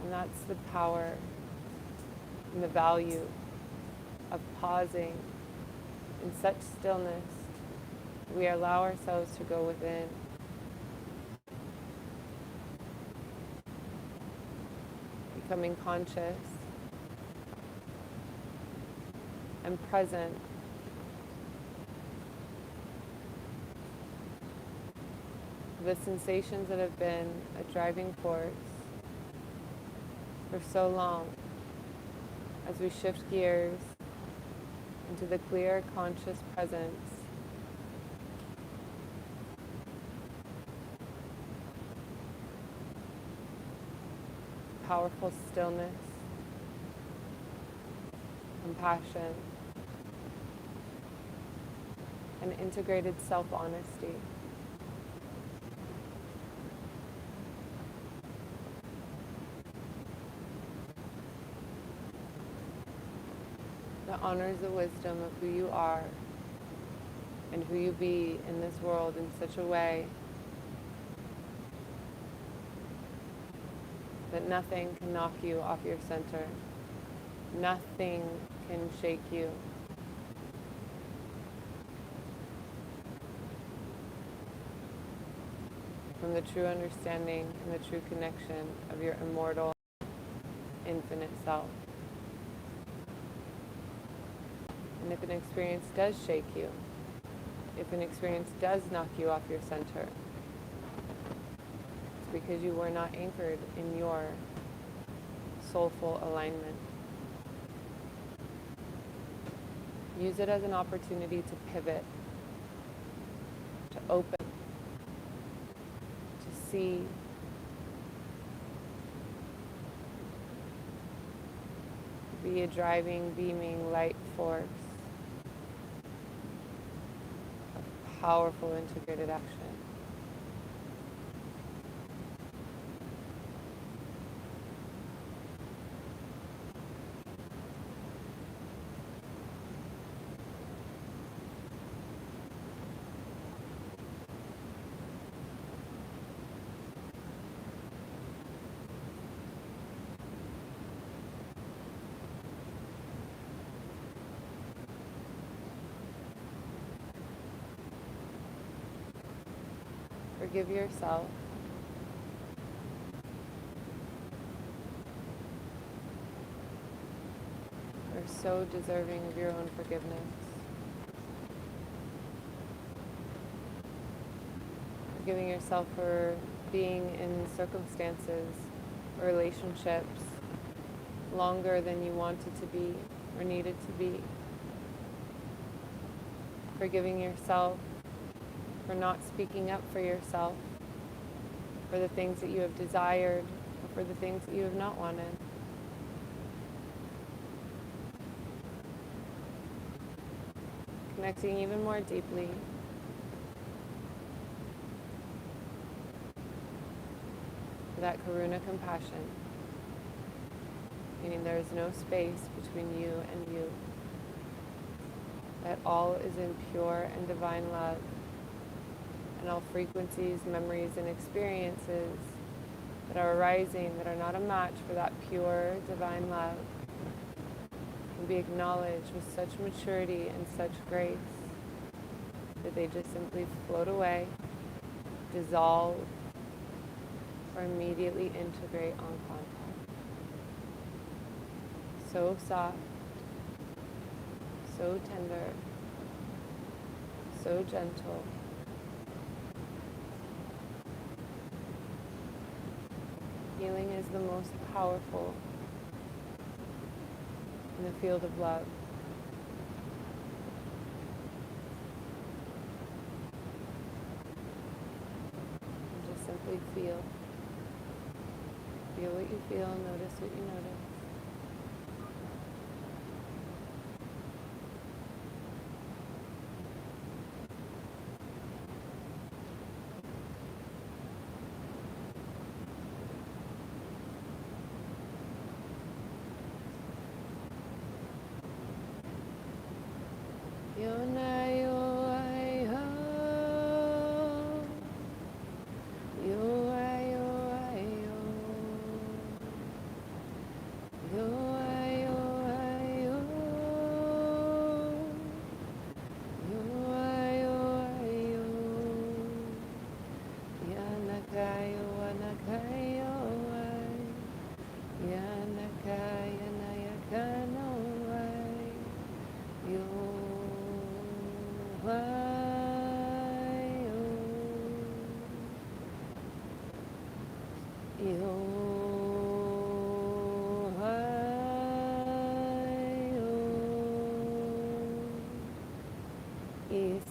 And that's the power and the value of pausing in such stillness. We allow ourselves to go within. Becoming conscious and present the sensations that have been a driving force for so long, as we shift gears into the clear, conscious presence powerful stillness, compassion, and integrated self-honesty. That honors the wisdom of who you are and who you be in this world in such a way that nothing can knock you off your center. Nothing can shake you. From the true understanding and the true connection of your immortal, infinite self. And if an experience does shake you, if an experience does knock you off your center, because you were not anchored in your soulful alignment. Use it as an opportunity to pivot, to open, to see, to be a driving, beaming light force of powerful integrated action. Forgive yourself. You're so deserving of your own forgiveness. Forgiving yourself for being in circumstances, relationships, longer than you wanted to be or needed to be. Forgiving yourself for not speaking up for yourself, for the things that you have desired, or for the things that you have not wanted. Connecting even more deeply to that karuna compassion, meaning there is no space between you and you, that all is in pure and divine love, and all frequencies, memories, and experiences that are arising that are not a match for that pure divine love can be acknowledged with such maturity and such grace that they just simply float away, dissolve, or immediately integrate on contact. So soft, so tender, so gentle. Healing is the most powerful in the field of love. And just simply feel. Feel what you feel, notice what you notice.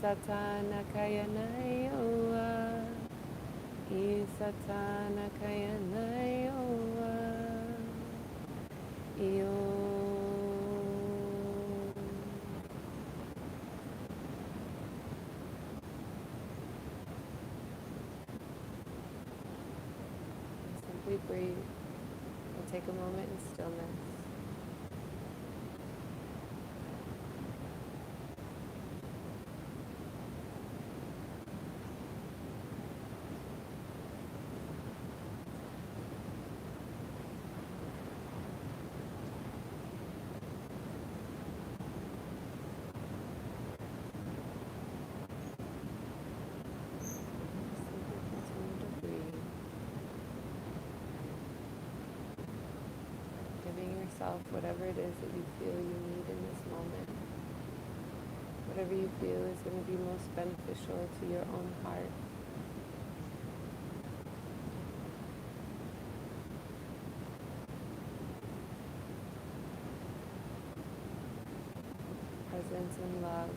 Satana Kayanayoa, Satana Kayanayoa, Yo. Simply breathe. We'll take a moment in stillness. Whatever it is that you feel you need in this moment, whatever you feel is going to be most beneficial to your own heart. Presence in love,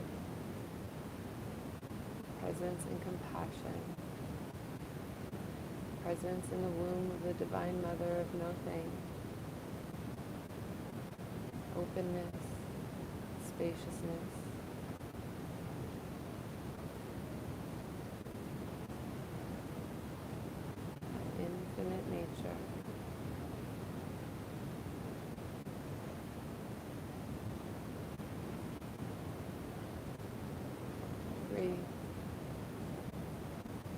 presence in compassion, presence in the womb of the Divine Mother of no thing. Openness, spaciousness, infinite nature. Breathe.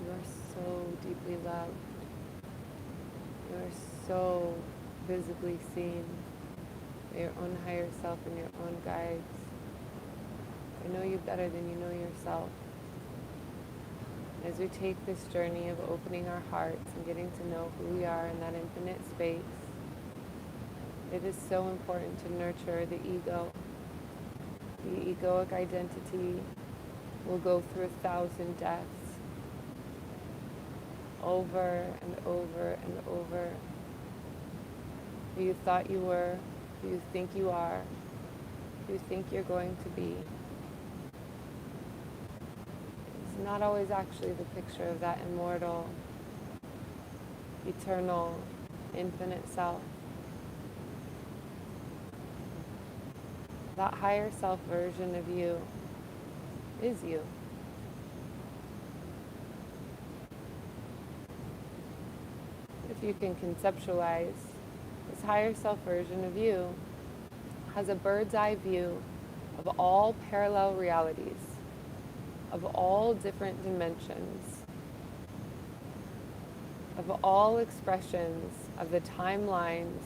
You are so deeply loved. You are so visibly seen. Your own higher self and your own guides. I know you better than you know yourself. As we take this journey of opening our hearts and getting to know who we are in that infinite space, it is so important to nurture the ego. The egoic identity will go through 1,000 deaths over and over and over. Who you thought you were, who you think you are, who you think you're going to be. It's not always actually the picture of that immortal, eternal, infinite self. That higher self version of you is you. If you can conceptualize, this higher self version of you has a bird's eye view of all parallel realities, of all different dimensions, of all expressions of the timelines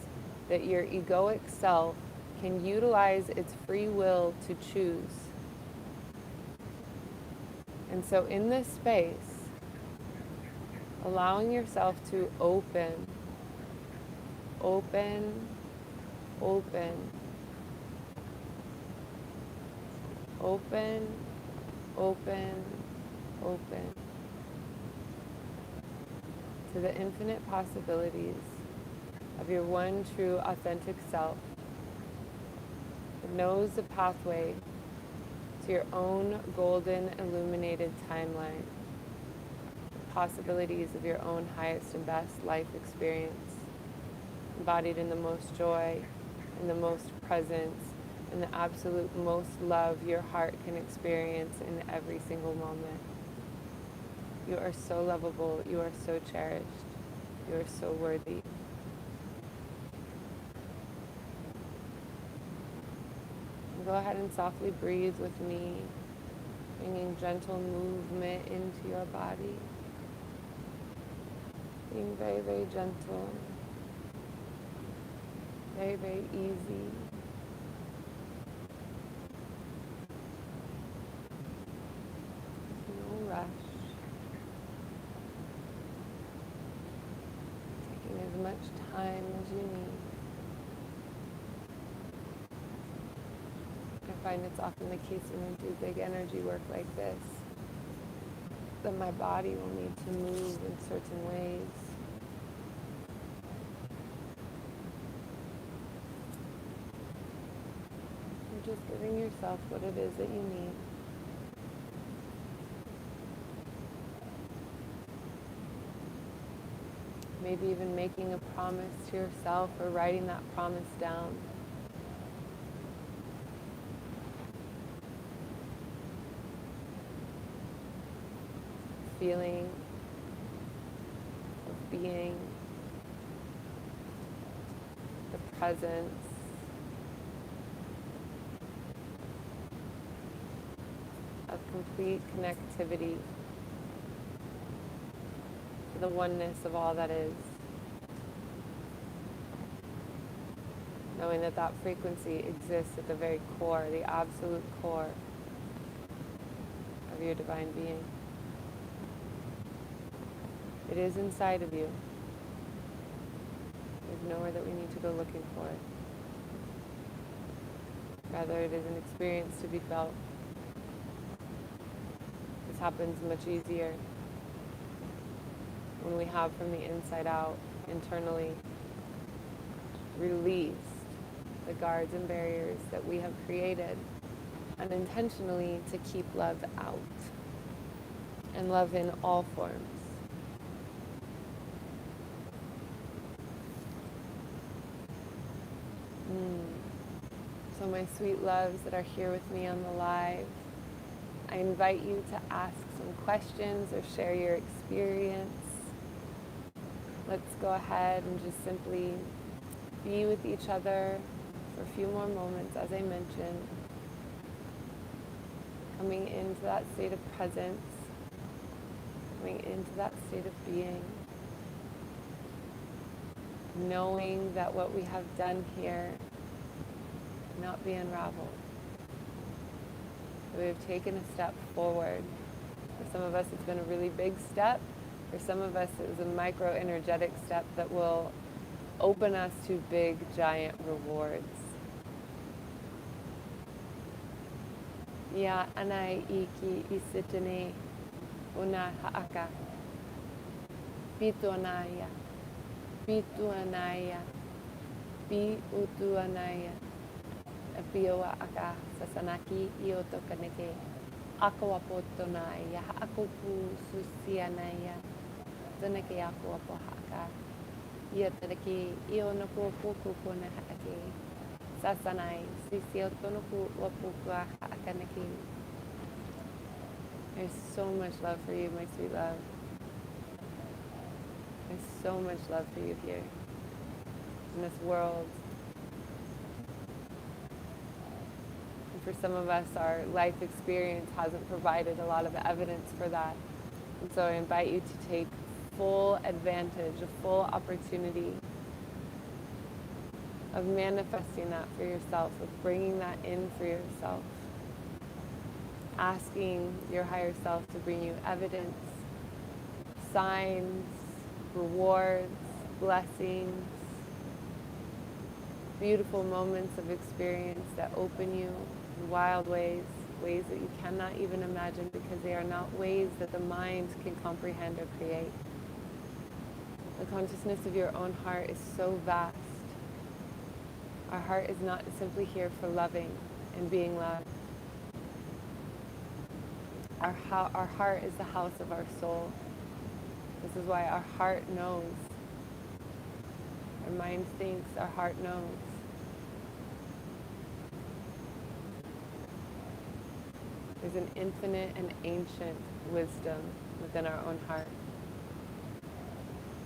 that your egoic self can utilize its free will to choose. And so in this space, allowing yourself to open, open, open, open, open, open to the infinite possibilities of your one true authentic self that knows the pathway to your own golden illuminated timeline, the possibilities of your own highest and best life experience, embodied in the most joy, in the most presence, in the absolute most love your heart can experience in every single moment. You are so lovable, you are so cherished, you are so worthy. And go ahead and softly breathe with me, bringing gentle movement into your body, being very, very gentle, very, very easy. No rush. Taking as much time as you need. I find it's often the case when we do big energy work like this, that my body will need to move in certain ways. You're just giving yourself what it is that you need. Maybe even making a promise to yourself or writing that promise down. Feeling of being, the presence, of complete connectivity to the oneness of all that is. Knowing that that frequency exists at the very core, the absolute core of your divine being. It is inside of you. There's nowhere that we need to go looking for it. Rather, it is an experience to be felt. This happens much easier when we have from the inside out, internally, released the guards and barriers that we have created unintentionally to keep love out, and love in all forms. So my sweet loves that are here with me on the live, I invite you to ask some questions or share your experience. Let's go ahead and just simply be with each other for a few more moments, as I mentioned. Coming into that state of presence, coming into that state of being. Knowing that what we have done here cannot be unraveled. We have taken a step forward. For some of us, it's been a really big step. For some of us, it was a micro-energetic step that will open us to big, giant rewards. Ya anai iki isitene una haaka. Pitu anaya. Pitu anaya. Pi utu anaya. Pioa aka sasanaki ioto kaneke. Akawapotonaya. Akupu susianaya. Tanake akuapo haka. Iatanaki ionoko pokupona haake. Sasanai sisiotonoku wapuka hakanaki. There's so much love for you, my sweet love. There's so much love for you here in this world. And for some of us, our life experience hasn't provided a lot of evidence for that. And so I invite you to take full advantage, a full opportunity of manifesting that for yourself, of bringing that in for yourself. Asking your higher self to bring you evidence, signs, rewards, blessings, beautiful moments of experience that open you in wild ways, ways that you cannot even imagine because they are not ways that the mind can comprehend or create. The consciousness of your own heart is so vast. Our heart is not simply here for loving and being loved. Our heart is the house of our soul. This is why our heart knows. Our mind thinks, our heart knows. There's an infinite and ancient wisdom within our own heart.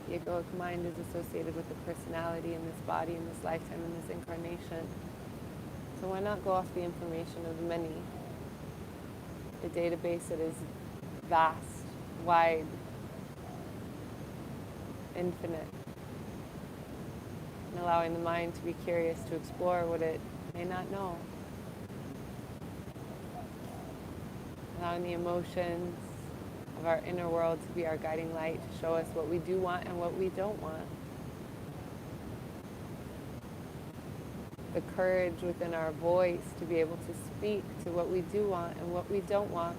The egoic mind is associated with the personality in this body, in this lifetime, in this incarnation. So why not go off the information of the many? A database that is vast, wide, infinite, and allowing the mind to be curious to explore what it may not know. Allowing the emotions of our inner world to be our guiding light, to show us what we do want and what we don't want. The courage within our voice to be able to speak to what we do want and what we don't want,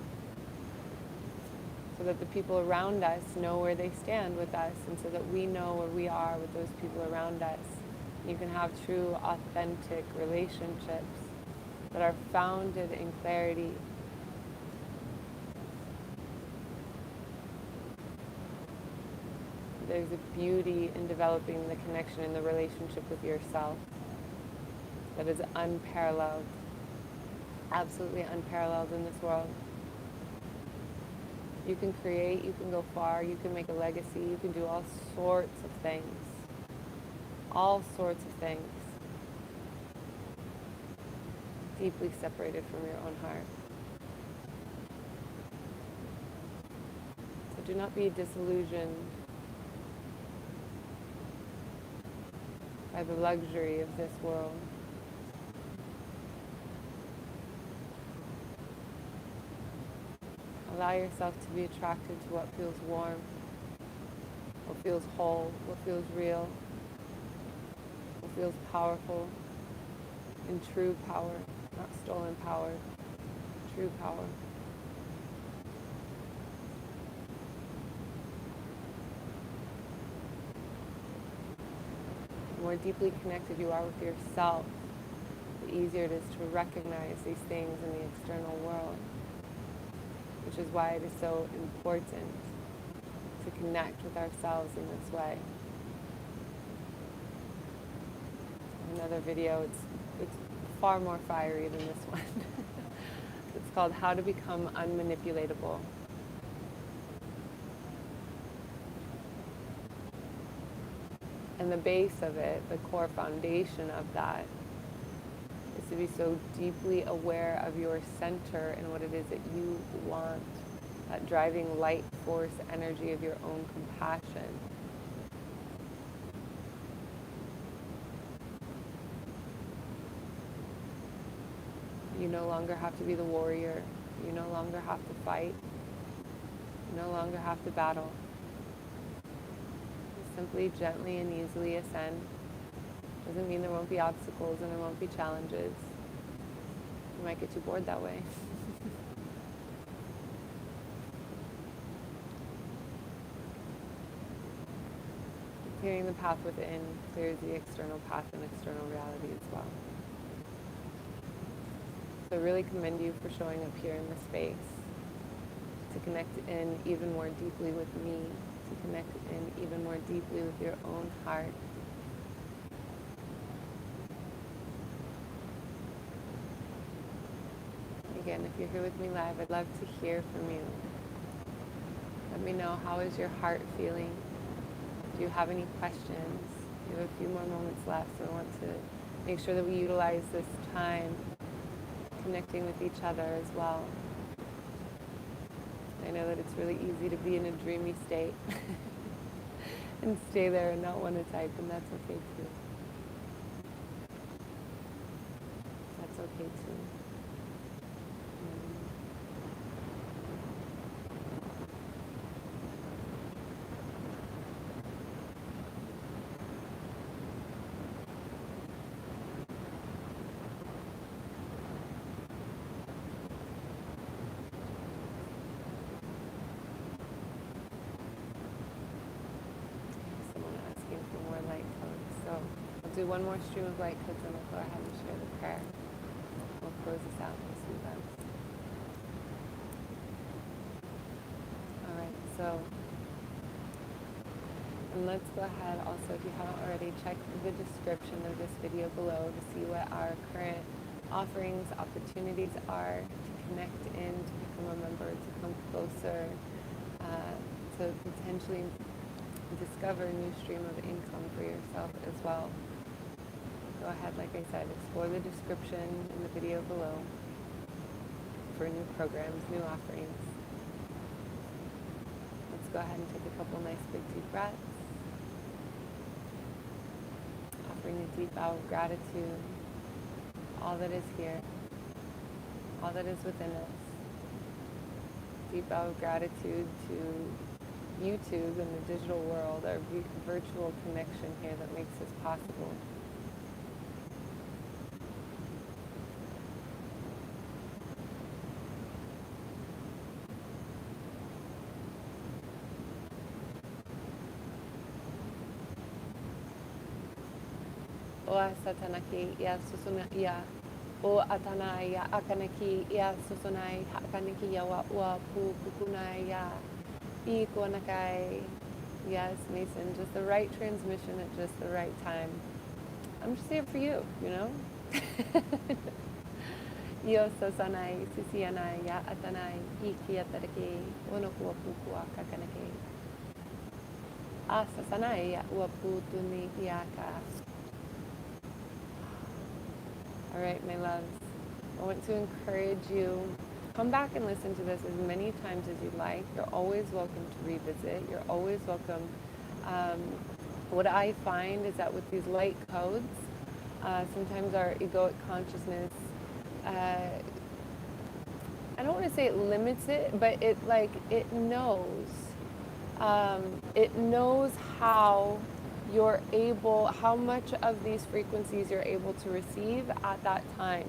so that the people around us know where they stand with us, and so that we know where we are with those people around us. You can have true, authentic relationships that are founded in clarity. There's a beauty in developing the connection in the relationship with yourself that is unparalleled, absolutely unparalleled in this world. You can create, you can go far, you can make a legacy, you can do all sorts of things. All sorts of things. Deeply separated from your own heart. So do not be disillusioned by the luxury of this world. Allow yourself to be attracted to what feels warm, what feels whole, what feels real, what feels powerful, in true power, not stolen power, true power. The more deeply connected you are with yourself, the easier it is to recognize these things in the external world. Which is why it is so important to connect with ourselves in this way. Another video, it's far more fiery than this one. It's called How to Become Unmanipulatable. And the base of it, the core foundation of that, is to be so deeply aware of your center and what it is that you want, that driving light force energy of your own compassion. You no longer have to be the warrior. You no longer have to fight. You no longer have to battle. You simply, gently, and easily ascend. Doesn't mean there won't be obstacles and there won't be challenges. You might get too bored that way. Clearing the path within clears the external path and external reality as well. So I really commend you for showing up here in this space, to connect in even more deeply with me, to connect in even more deeply with your own heart. Again, if you're here with me live, I'd love to hear from you. Let me know, how is your heart feeling? Do you have any questions? We have a few more moments left, so I want to make sure that we utilize this time connecting with each other as well. I know that it's really easy to be in a dreamy state. and stay there and not want to type, and that's okay too. That's okay too. Someone asking for more light codes, so I'll do one more stream of light codes and we'll go ahead and share the prayer. We'll close this out with some vows. All right, so, and let's go ahead also, if you haven't already, check the description of this video below to see what our current offerings, opportunities are to connect in, to become a member, to come closer, to potentially discover a new stream of income for yourself as well. Go ahead, like I said, explore the description in the video below for new programs, new offerings. Let's go ahead and take a couple nice big deep breaths. Offering a deep bow of gratitude, all that is here, all that is within us. Deep bow of gratitude to YouTube and the digital world, our virtual connection here that makes this possible. O satanaki ya susuna ya o atana ya akanaki ya susunai akanaki ya wa pu kukunai ya I kuanakai. Yes, Mason, just the right transmission at just the right time. I'm just here for you, you know? Yo sosanai sisianai ya atanai ikiataraki onokua pukua kakanaki. Asasanai ya uaputuni iaka. All right, my loves, I want to encourage you, come back and listen to this as many times as you'd like. You're always welcome to revisit. You're always welcome. What I find is that with these light codes, sometimes our egoic consciousness, I don't want to say it limits it, but it knows. It knows how you're able, how much of these frequencies you're able to receive at that time.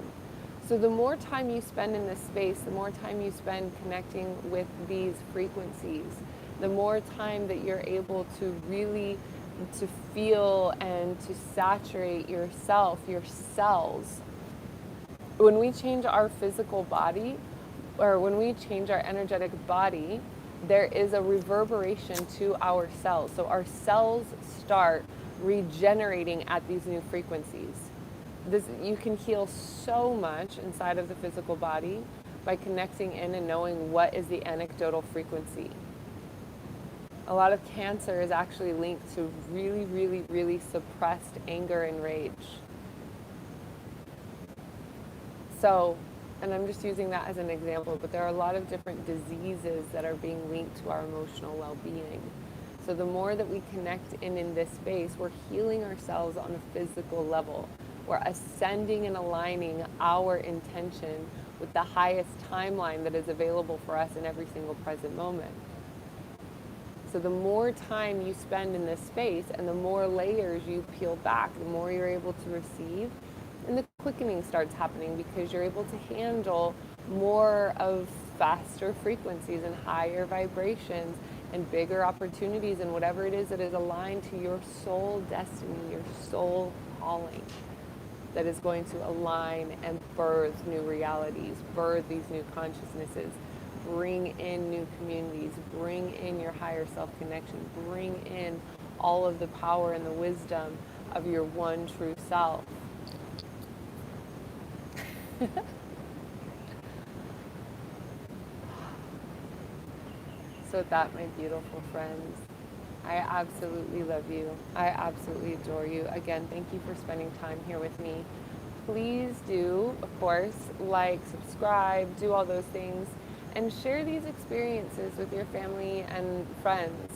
So the more time you spend in this space, the more time you spend connecting with these frequencies, the more time that you're able to really to feel and to saturate yourself, your cells. When we change our physical body, or when we change our energetic body, there is a reverberation to our cells. So our cells start regenerating at these new frequencies. You can heal so much inside of the physical body by connecting in and knowing what is the anecdotal frequency. A lot of cancer is actually linked to really, really, really suppressed anger and rage. So, and I'm just using that as an example, but there are a lot of different diseases that are being linked to our emotional well-being. So the more that we connect in this space, we're healing ourselves on a physical level. We're ascending and aligning our intention with the highest timeline that is available for us in every single present moment. So the more time you spend in this space and the more layers you peel back, the more you're able to receive. And the quickening starts happening because you're able to handle more of faster frequencies and higher vibrations and bigger opportunities and whatever it is that is aligned to your soul destiny, your soul calling, that is going to align and birth new realities, birth these new consciousnesses, bring in new communities, bring in your higher self connection, bring in all of the power and the wisdom of your one true self. So with that, my beautiful friends, I absolutely love you. I absolutely adore you. Again, thank you for spending time here with me. Please do, of course, like, subscribe, do all those things, and share these experiences with your family and friends.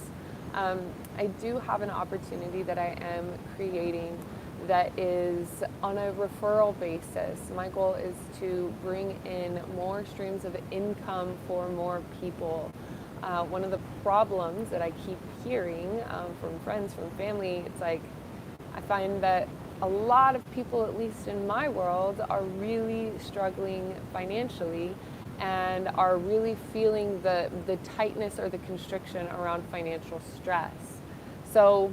I do have an opportunity that I am creating that is on a referral basis. My goal is to bring in more streams of income for more people. One of the problems that I keep hearing from friends, from family, it's like I find that a lot of people, at least in my world, are really struggling financially and are really feeling the tightness or the constriction around financial stress. So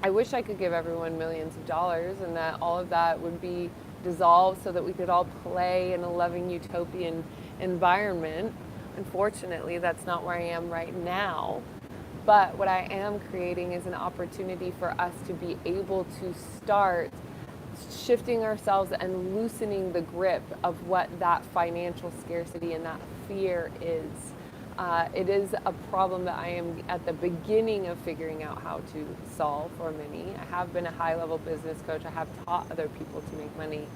I wish I could give everyone millions of dollars and that all of that would be dissolved so that we could all play in a loving utopian environment. Unfortunately, that's not where I am right now. But what I am creating is an opportunity for us to be able to start shifting ourselves and loosening the grip of what that financial scarcity and that fear is. It is a problem that I am at the beginning of figuring out how to solve for many. I have been a high-level business coach. I have taught other people to make money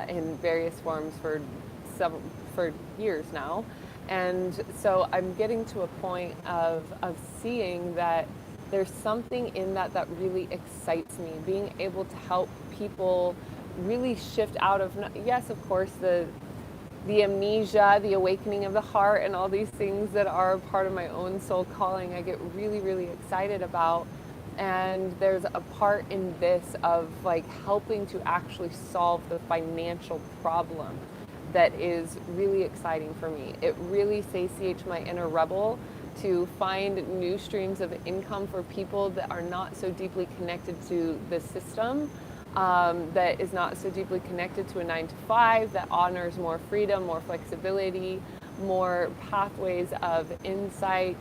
in various forms for years now. And so I'm getting to a point of seeing that there's something in that really excites me, being able to help people really shift out of, yes, of course, the amnesia, the awakening of the heart, and all these things that are part of my own soul calling, I get really, really excited about. And there's a part in this of like helping to actually solve the financial problem that is really exciting for me. It really satiates my inner rebel to find new streams of income for people that are not so deeply connected to the system, that is not so deeply connected to a 9 to 5, that honors more freedom, more flexibility, more pathways of insight.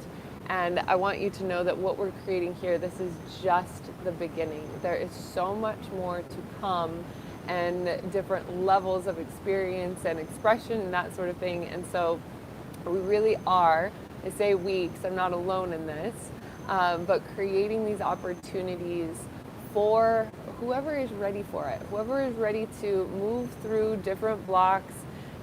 And I want you to know that what we're creating here, this is just the beginning. There is so much more to come, and different levels of experience and expression and that sort of thing. And so we really are, I say we because I'm not alone in this, but creating these opportunities for whoever is ready for it, whoever is ready to move through different blocks.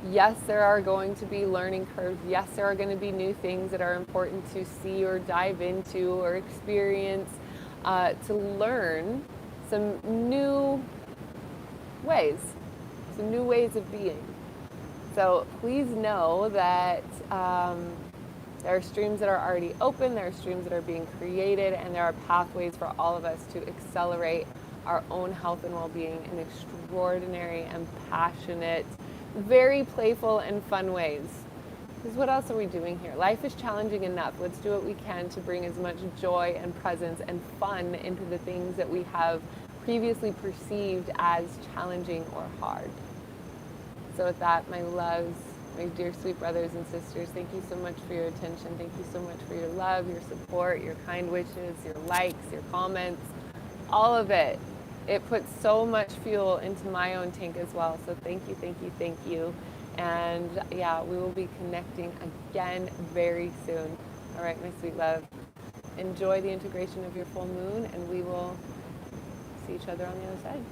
Yes, there are going to be learning curves. Yes, there are going to be new things that are important to see or dive into or experience, to learn some new ways, some new ways of being. So please know that there are streams that are already open, there are streams that are being created, and there are pathways for all of us to accelerate our own health and well-being in extraordinary and passionate, very playful and fun ways. Because what else are we doing here? Life is challenging enough. Let's do what we can to bring as much joy and presence and fun into the things that we have previously perceived as challenging or hard. So with that, my loves, my dear sweet brothers and sisters, thank you so much for your attention. Thank you so much for your love, your support, your kind wishes, your likes, your comments, all of it. It puts so much fuel into my own tank as well. So thank you, thank you, thank you. And yeah, we will be connecting again very soon. All right, my sweet love. Enjoy the integration of your full moon, and we will see each other on the other side.